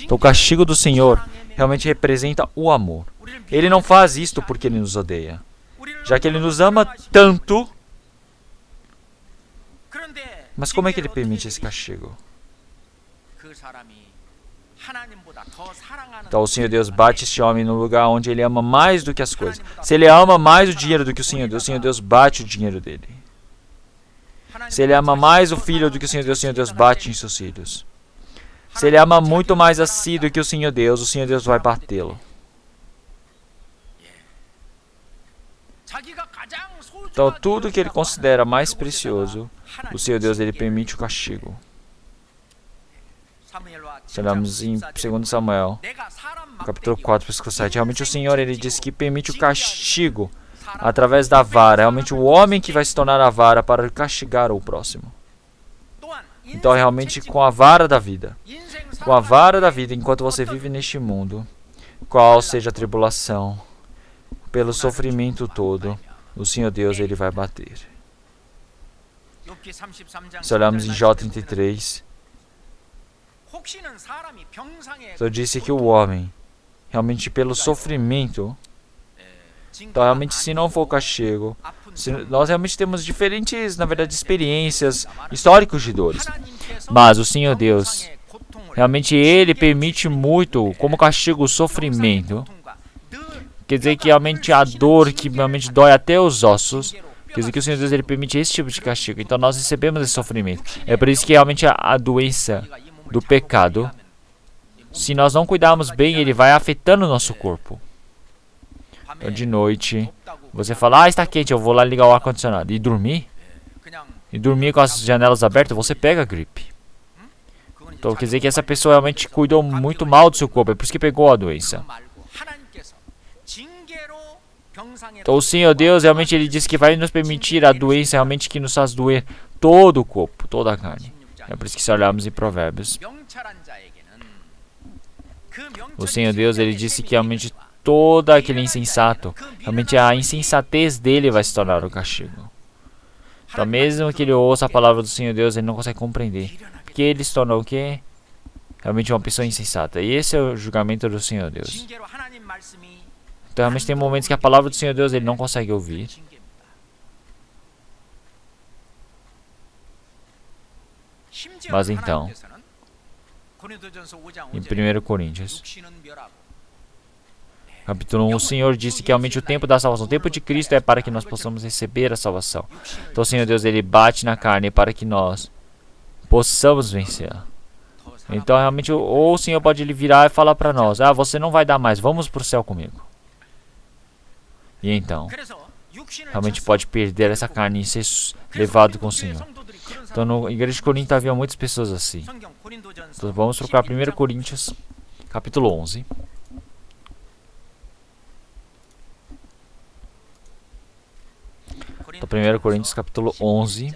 [SPEAKER 1] Então, o castigo do Senhor realmente representa o amor. Ele não faz isto porque Ele nos odeia, já que Ele nos ama tanto. Mas como é que Ele permite esse castigo? Então o Senhor Deus bate este homem no lugar onde ele ama mais do que as coisas. Se ele ama mais o dinheiro do que o Senhor Deus bate o dinheiro dele. Se ele ama mais o filho do que o Senhor Deus bate em seus filhos. Se ele ama muito mais a si do que o Senhor Deus vai batê-lo. Então tudo que ele considera mais precioso, o Senhor Deus, Ele permite o castigo. Se olharmos em 2 Samuel, capítulo 4, versículo 7, realmente o Senhor, Ele diz que permite o castigo através da vara. Realmente o homem que vai se tornar a vara para castigar o próximo. Então realmente com a vara da vida. Com a vara da vida, enquanto você vive neste mundo, qual seja a tribulação, pelo sofrimento todo, o Senhor Deus, Ele vai bater. Se olharmos em Jó 33, eu disse que o homem, realmente pelo sofrimento, então realmente se não for castigo, nós realmente temos diferentes, na verdade, experiências históricos de dores. Mas o Senhor Deus, realmente Ele permite muito como castigo o sofrimento. Quer dizer que realmente a dor que realmente dói até os ossos. Quer dizer que o Senhor Deus, Ele permite esse tipo de castigo. Então nós recebemos esse sofrimento. É por isso que realmente a doença do pecado, se nós não cuidarmos bem, ele vai afetando o nosso corpo. Então, de noite, você fala, está quente, eu vou lá ligar o ar-condicionado. E dormir? E dormir com as janelas abertas, você pega gripe. Então, quer dizer que essa pessoa realmente cuidou muito mal do seu corpo. É por isso que pegou a doença. Então, o Senhor Deus, realmente, Ele diz que vai nos permitir a doença, realmente, que nos faz doer todo o corpo, toda a carne. É por isso que se olharmos em Provérbios, o Senhor Deus, Ele disse que realmente todo aquele insensato, realmente a insensatez dele vai se tornar o castigo. Então mesmo que ele ouça a palavra do Senhor Deus, ele não consegue compreender. Porque ele se tornou o quê? Realmente uma pessoa insensata. E esse é o julgamento do Senhor Deus. Então realmente tem momentos que a palavra do Senhor Deus ele não consegue ouvir. Mas então, em 1 Coríntios, capítulo 1, o Senhor disse que realmente o tempo da salvação, o tempo de Cristo é para que nós possamos receber a salvação. Então o Senhor Deus, Ele bate na carne para que nós possamos vencê-la. Então realmente, ou o Senhor pode Ele virar e falar para nós, você não vai dar mais, vamos para o céu comigo. E então, realmente pode perder essa carne e ser levado com o Senhor. Então, na igreja de Corinto havia muitas pessoas assim. Então, vamos procurar 1 Coríntios, capítulo 11. Então, 1 Coríntios, capítulo 11.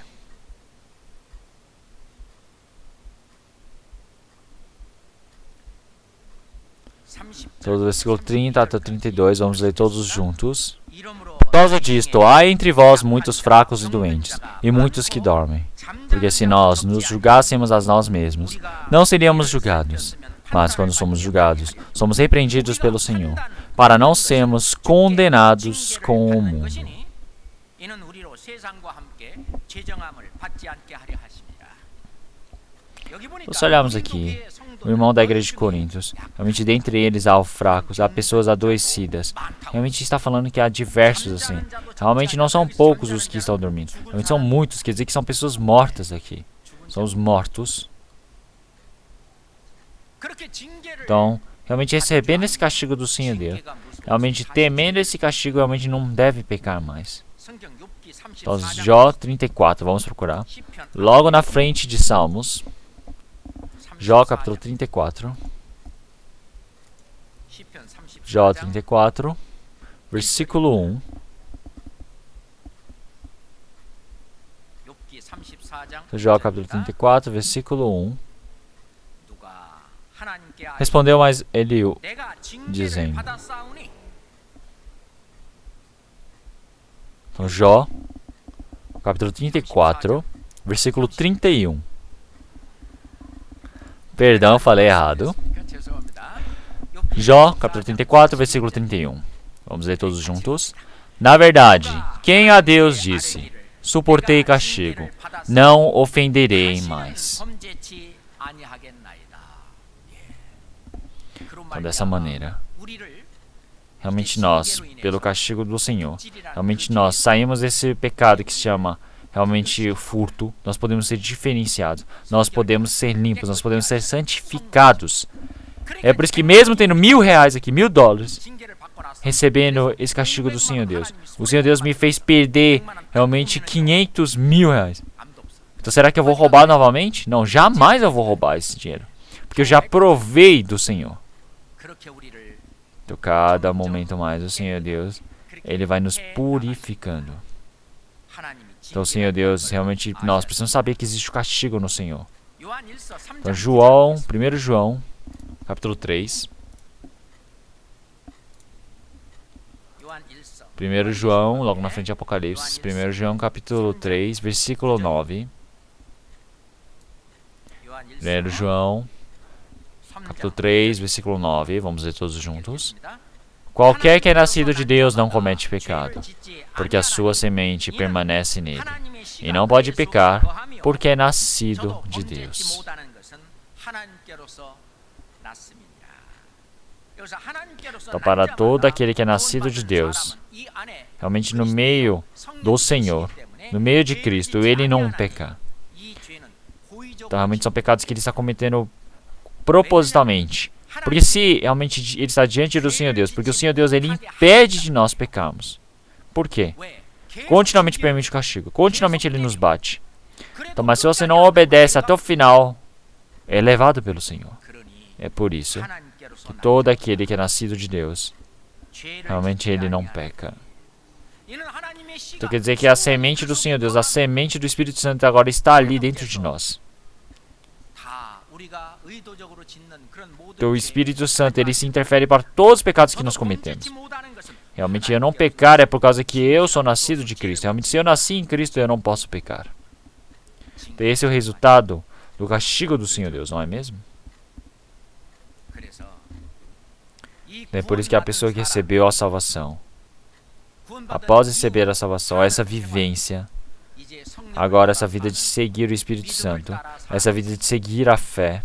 [SPEAKER 1] Todo o versículo 30 até 32, vamos ler todos juntos. Por causa disto, há entre vós muitos fracos e doentes, e muitos que dormem. Porque se nós nos julgássemos a nós mesmos, não seríamos julgados. Mas quando somos julgados, somos repreendidos pelo Senhor, para não sermos condenados com o mundo. Se olharmos aqui, o irmão da igreja de Coríntios, realmente dentre eles há fracos, há pessoas adoecidas. Realmente está falando que há diversos assim. Realmente não são poucos os que estão dormindo. Realmente são muitos, quer dizer que são pessoas mortas aqui. São os mortos. Então, realmente recebendo esse castigo do Senhor Deus, realmente temendo esse castigo, realmente não deve pecar mais. Então, Jó 34, vamos procurar. Logo na frente de Salmos. Jó capítulo 34. Jó 34, versículo 1. Jó capítulo 34, versículo 1. Respondeu mais Eliú, dizendo. Então, Jó, capítulo 34, versículo 31. Perdão, falei errado. Jó, capítulo 34, versículo 31. Vamos ler todos juntos. Na verdade, quem a Deus disse, suportei castigo, não ofenderei mais. Então, dessa maneira, realmente nós, pelo castigo do Senhor, realmente nós saímos desse pecado que se chama realmente furto, nós podemos ser diferenciados, nós podemos ser limpos, nós podemos ser santificados. É por isso que mesmo tendo R$1.000 aqui, $1.000, recebendo esse castigo do Senhor Deus, o Senhor Deus me fez perder realmente R$500.000. Então será que eu vou roubar novamente? Não, jamais eu vou roubar esse dinheiro, porque eu já provei do Senhor. Então cada momento mais o Senhor Deus, Ele vai nos purificando. Então, Senhor Deus, realmente nós precisamos saber que existe o castigo no Senhor. Então, 1 João, capítulo 3. 1 João, logo na frente de Apocalipse. 1 João, capítulo 3, versículo 9. 1 João, capítulo 3, versículo 9. Vamos ler todos juntos. Qualquer que é nascido de Deus não comete pecado, porque a sua semente permanece nele, e não pode pecar, porque é nascido de Deus. Então, para todo aquele que é nascido de Deus, realmente no meio do Senhor, no meio de Cristo, ele não peca. Então, realmente são pecados que ele está cometendo propositalmente. Porque se realmente ele está diante do Senhor Deus, porque o Senhor Deus, ele impede de nós pecarmos. Por quê? Continuamente permite o castigo, continuamente ele nos bate. Então, mas se você não obedece até o final, é levado pelo Senhor. É por isso que todo aquele que é nascido de Deus, realmente ele não peca. Então quer dizer que a semente do Senhor Deus, a semente do Espírito Santo agora está ali dentro de nós. Então, o Espírito Santo, ele se interfere para todos os pecados que nós cometemos. Realmente, eu não pecar é por causa que eu sou nascido de Cristo. Realmente, se eu nasci em Cristo, eu não posso pecar. Então, esse é o resultado do castigo do Senhor Deus, não é mesmo? É por isso que a pessoa que recebeu a salvação, após receber a salvação, essa vivência, agora essa vida de seguir o Espírito Santo, essa vida de seguir a fé,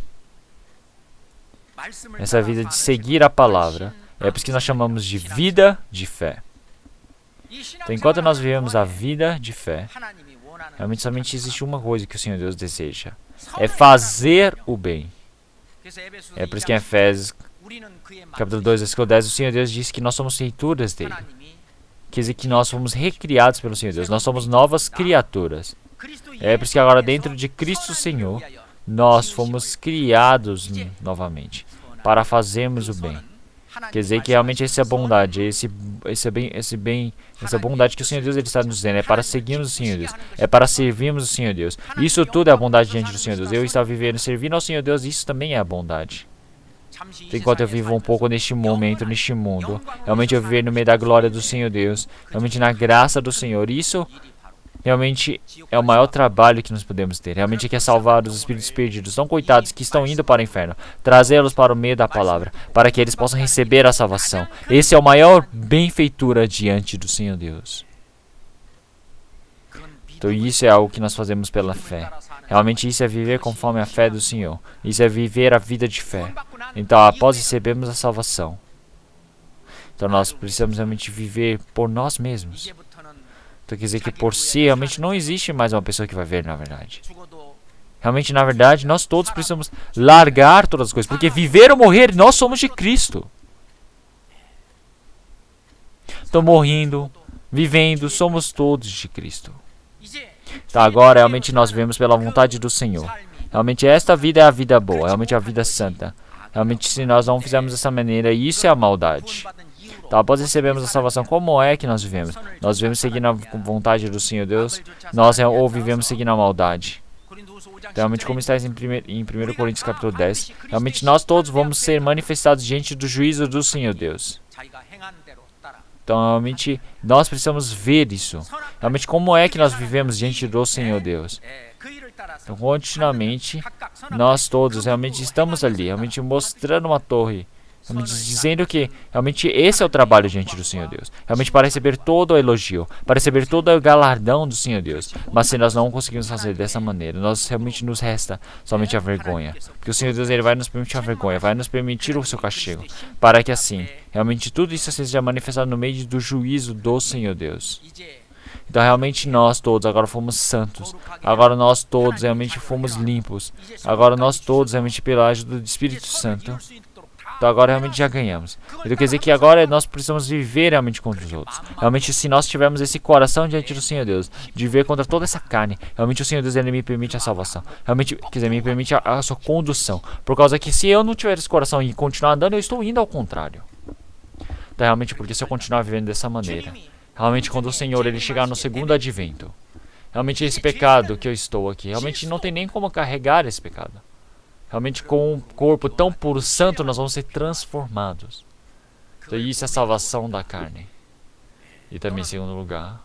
[SPEAKER 1] essa vida de seguir a palavra, é por isso que nós chamamos de vida de fé. Então, enquanto nós vivemos a vida de fé, realmente somente existe uma coisa que o Senhor Deus deseja, é fazer o bem. É por isso que em Efésios, capítulo 2, versículo 10, o Senhor Deus diz que nós somos feituras dele. Quer dizer que nós fomos recriados pelo Senhor Deus, nós somos novas criaturas. É por isso que agora dentro de Cristo Senhor, nós fomos criados novamente para fazermos o bem. Quer dizer que realmente essa é a bondade, essa bondade que o Senhor Deus ele está nos dizendo, é para seguirmos o Senhor Deus, é para servirmos o Senhor Deus. Isso tudo é a bondade diante do Senhor Deus. Eu estar vivendo, servindo ao Senhor Deus, isso também é a bondade. Enquanto eu vivo um pouco neste momento, neste mundo, realmente eu viver no meio da glória do Senhor Deus, realmente na graça do Senhor, isso realmente é o maior trabalho que nós podemos ter. Realmente é que é salvar os espíritos perdidos, tão coitados que estão indo para o inferno, trazê-los para o meio da palavra, para que eles possam receber a salvação. Esse é o maior benfeitura diante do Senhor Deus. Então isso é algo que nós fazemos pela fé. Realmente isso é viver conforme a fé do Senhor. Isso é viver a vida de fé. Então após recebermos a salvação, então nós precisamos realmente viver por nós mesmos. Então quer dizer que por si realmente não existe mais uma pessoa que vai ver na verdade. Realmente na verdade nós todos precisamos largar todas as coisas. Porque viver ou morrer nós somos de Cristo. Então morrendo, vivendo, somos todos de Cristo. Então agora realmente nós vivemos pela vontade do Senhor. Realmente esta vida é a vida boa, realmente a vida santa. Realmente se nós não fizermos dessa maneira, isso é a maldade. Então após recebermos a salvação, como é que nós vivemos? Nós vivemos seguindo a vontade do Senhor Deus? Ou vivemos seguindo a maldade? Então, realmente como está em 1 Coríntios capítulo 10, realmente nós todos vamos ser manifestados diante do juízo do Senhor Deus. Então realmente nós precisamos ver isso. Realmente como é que nós vivemos diante do Senhor Deus. Então continuamente nós todos realmente estamos ali, realmente mostrando uma torre. Realmente dizendo que realmente esse é o trabalho diante do Senhor Deus. Realmente para receber todo o elogio, para receber todo o galardão do Senhor Deus. Mas se nós não conseguimos fazer dessa maneira, nós realmente nos resta somente a vergonha. Porque o Senhor Deus ele vai nos permitir a vergonha, vai nos permitir o seu castigo. Para que assim, realmente tudo isso seja manifestado no meio do juízo do Senhor Deus. Então realmente nós todos agora fomos santos. Agora nós todos realmente fomos limpos. Agora nós todos realmente pela ajuda do Espírito Santo. Então agora realmente já ganhamos. Então quer dizer que agora nós precisamos viver realmente contra os outros. Realmente se nós tivermos esse coração diante do Senhor Deus, de viver contra toda essa carne, realmente o Senhor Deus ele me permite a salvação. Realmente, quer dizer, me permite a sua condução. Por causa que se eu não tiver esse coração e continuar andando, eu estou indo ao contrário. Então realmente porque se eu continuar vivendo dessa maneira, realmente quando o Senhor ele chegar no segundo advento, realmente esse pecado que eu estou aqui, realmente não tem nem como carregar esse pecado. Realmente com um corpo tão puro, santo, nós vamos ser transformados. Então isso é a salvação da carne. E também em segundo lugar,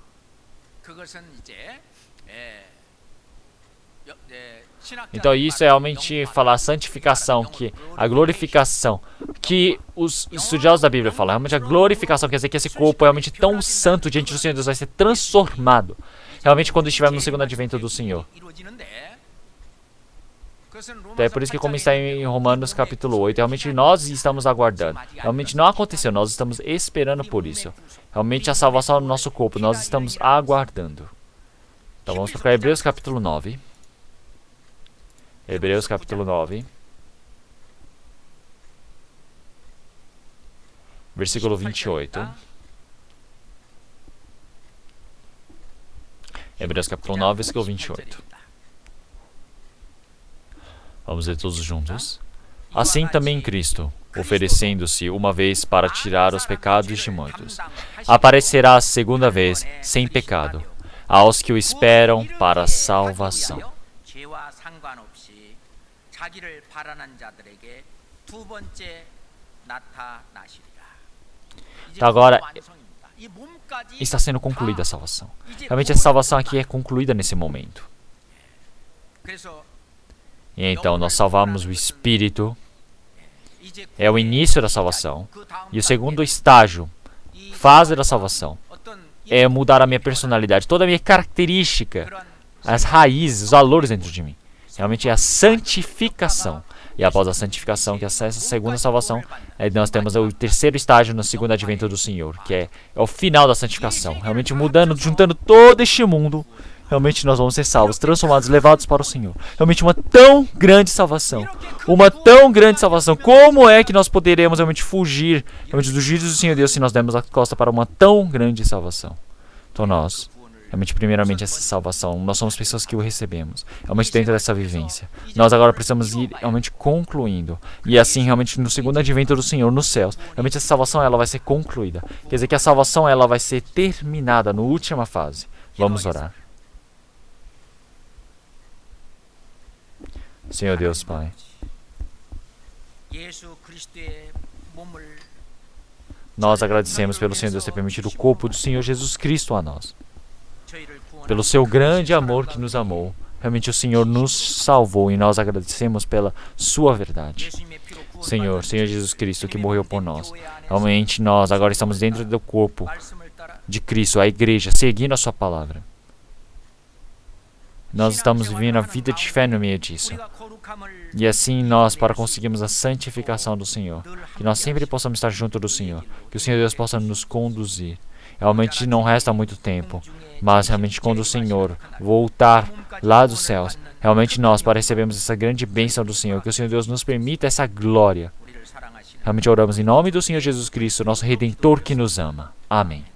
[SPEAKER 1] então isso é realmente falar santificação, que a glorificação, que os estudiosos da Bíblia falam, realmente a glorificação quer dizer que esse corpo é realmente tão santo diante do Senhor Deus vai ser transformado. Realmente quando estivermos no segundo advento do Senhor. Então é por isso que como está em Romanos capítulo 8, realmente nós estamos aguardando. Realmente não aconteceu, nós estamos esperando por isso. Realmente a salvação do nosso corpo, nós estamos aguardando. Então vamos para Hebreus capítulo 9. Hebreus capítulo 9. Versículo 28. Hebreus capítulo 9, versículo 28. Vamos ler todos juntos. Assim também Cristo, oferecendo-se uma vez para tirar os pecados de muitos, aparecerá a segunda vez sem pecado, aos que o esperam para a salvação. Então agora está sendo concluída a salvação. Realmente a salvação aqui é concluída nesse momento. E então nós salvamos o Espírito. É o início da salvação. E o segundo estágio, fase da salvação, é mudar a minha personalidade, toda a minha característica, as raízes, os valores dentro de mim. Realmente é a santificação. E após a santificação, que é essa segunda salvação, nós temos o terceiro estágio no segundo advento do Senhor, que é o final da santificação. Realmente mudando, juntando todo este mundo. Realmente nós vamos ser salvos, transformados, levados para o Senhor. Realmente uma tão grande salvação. Uma tão grande salvação. Como é que nós poderemos realmente fugir realmente do juízo do Senhor Deus se nós demos a costa para uma tão grande salvação? Então nós, realmente primeiramente essa salvação, nós somos pessoas que o recebemos. Realmente dentro dessa vivência. Nós agora precisamos ir realmente concluindo. E assim realmente no segundo advento do Senhor, nos céus, realmente essa salvação ela vai ser concluída. Quer dizer que a salvação ela vai ser terminada na última fase. Vamos orar. Senhor Deus Pai, nós agradecemos pelo Senhor Deus ter permitido o corpo do Senhor Jesus Cristo a nós. pelo seu grande amor que nos amou. Realmente o Senhor nos salvou e nós agradecemos pela sua verdade. Senhor Jesus Cristo que morreu por nós. Realmente nós agora estamos dentro do corpo de Cristo, a igreja, seguindo a sua palavra. Nós estamos vivendo a vida de fé no meio disso. E assim nós, para conseguirmos a santificação do Senhor, que nós sempre possamos estar junto do Senhor, que o Senhor Deus possa nos conduzir. Realmente não resta muito tempo, mas realmente quando o Senhor voltar lá dos céus, realmente nós, para recebermos essa grande bênção do Senhor, que o Senhor Deus nos permita essa glória. Realmente oramos em nome do Senhor Jesus Cristo, nosso Redentor que nos ama. Amém.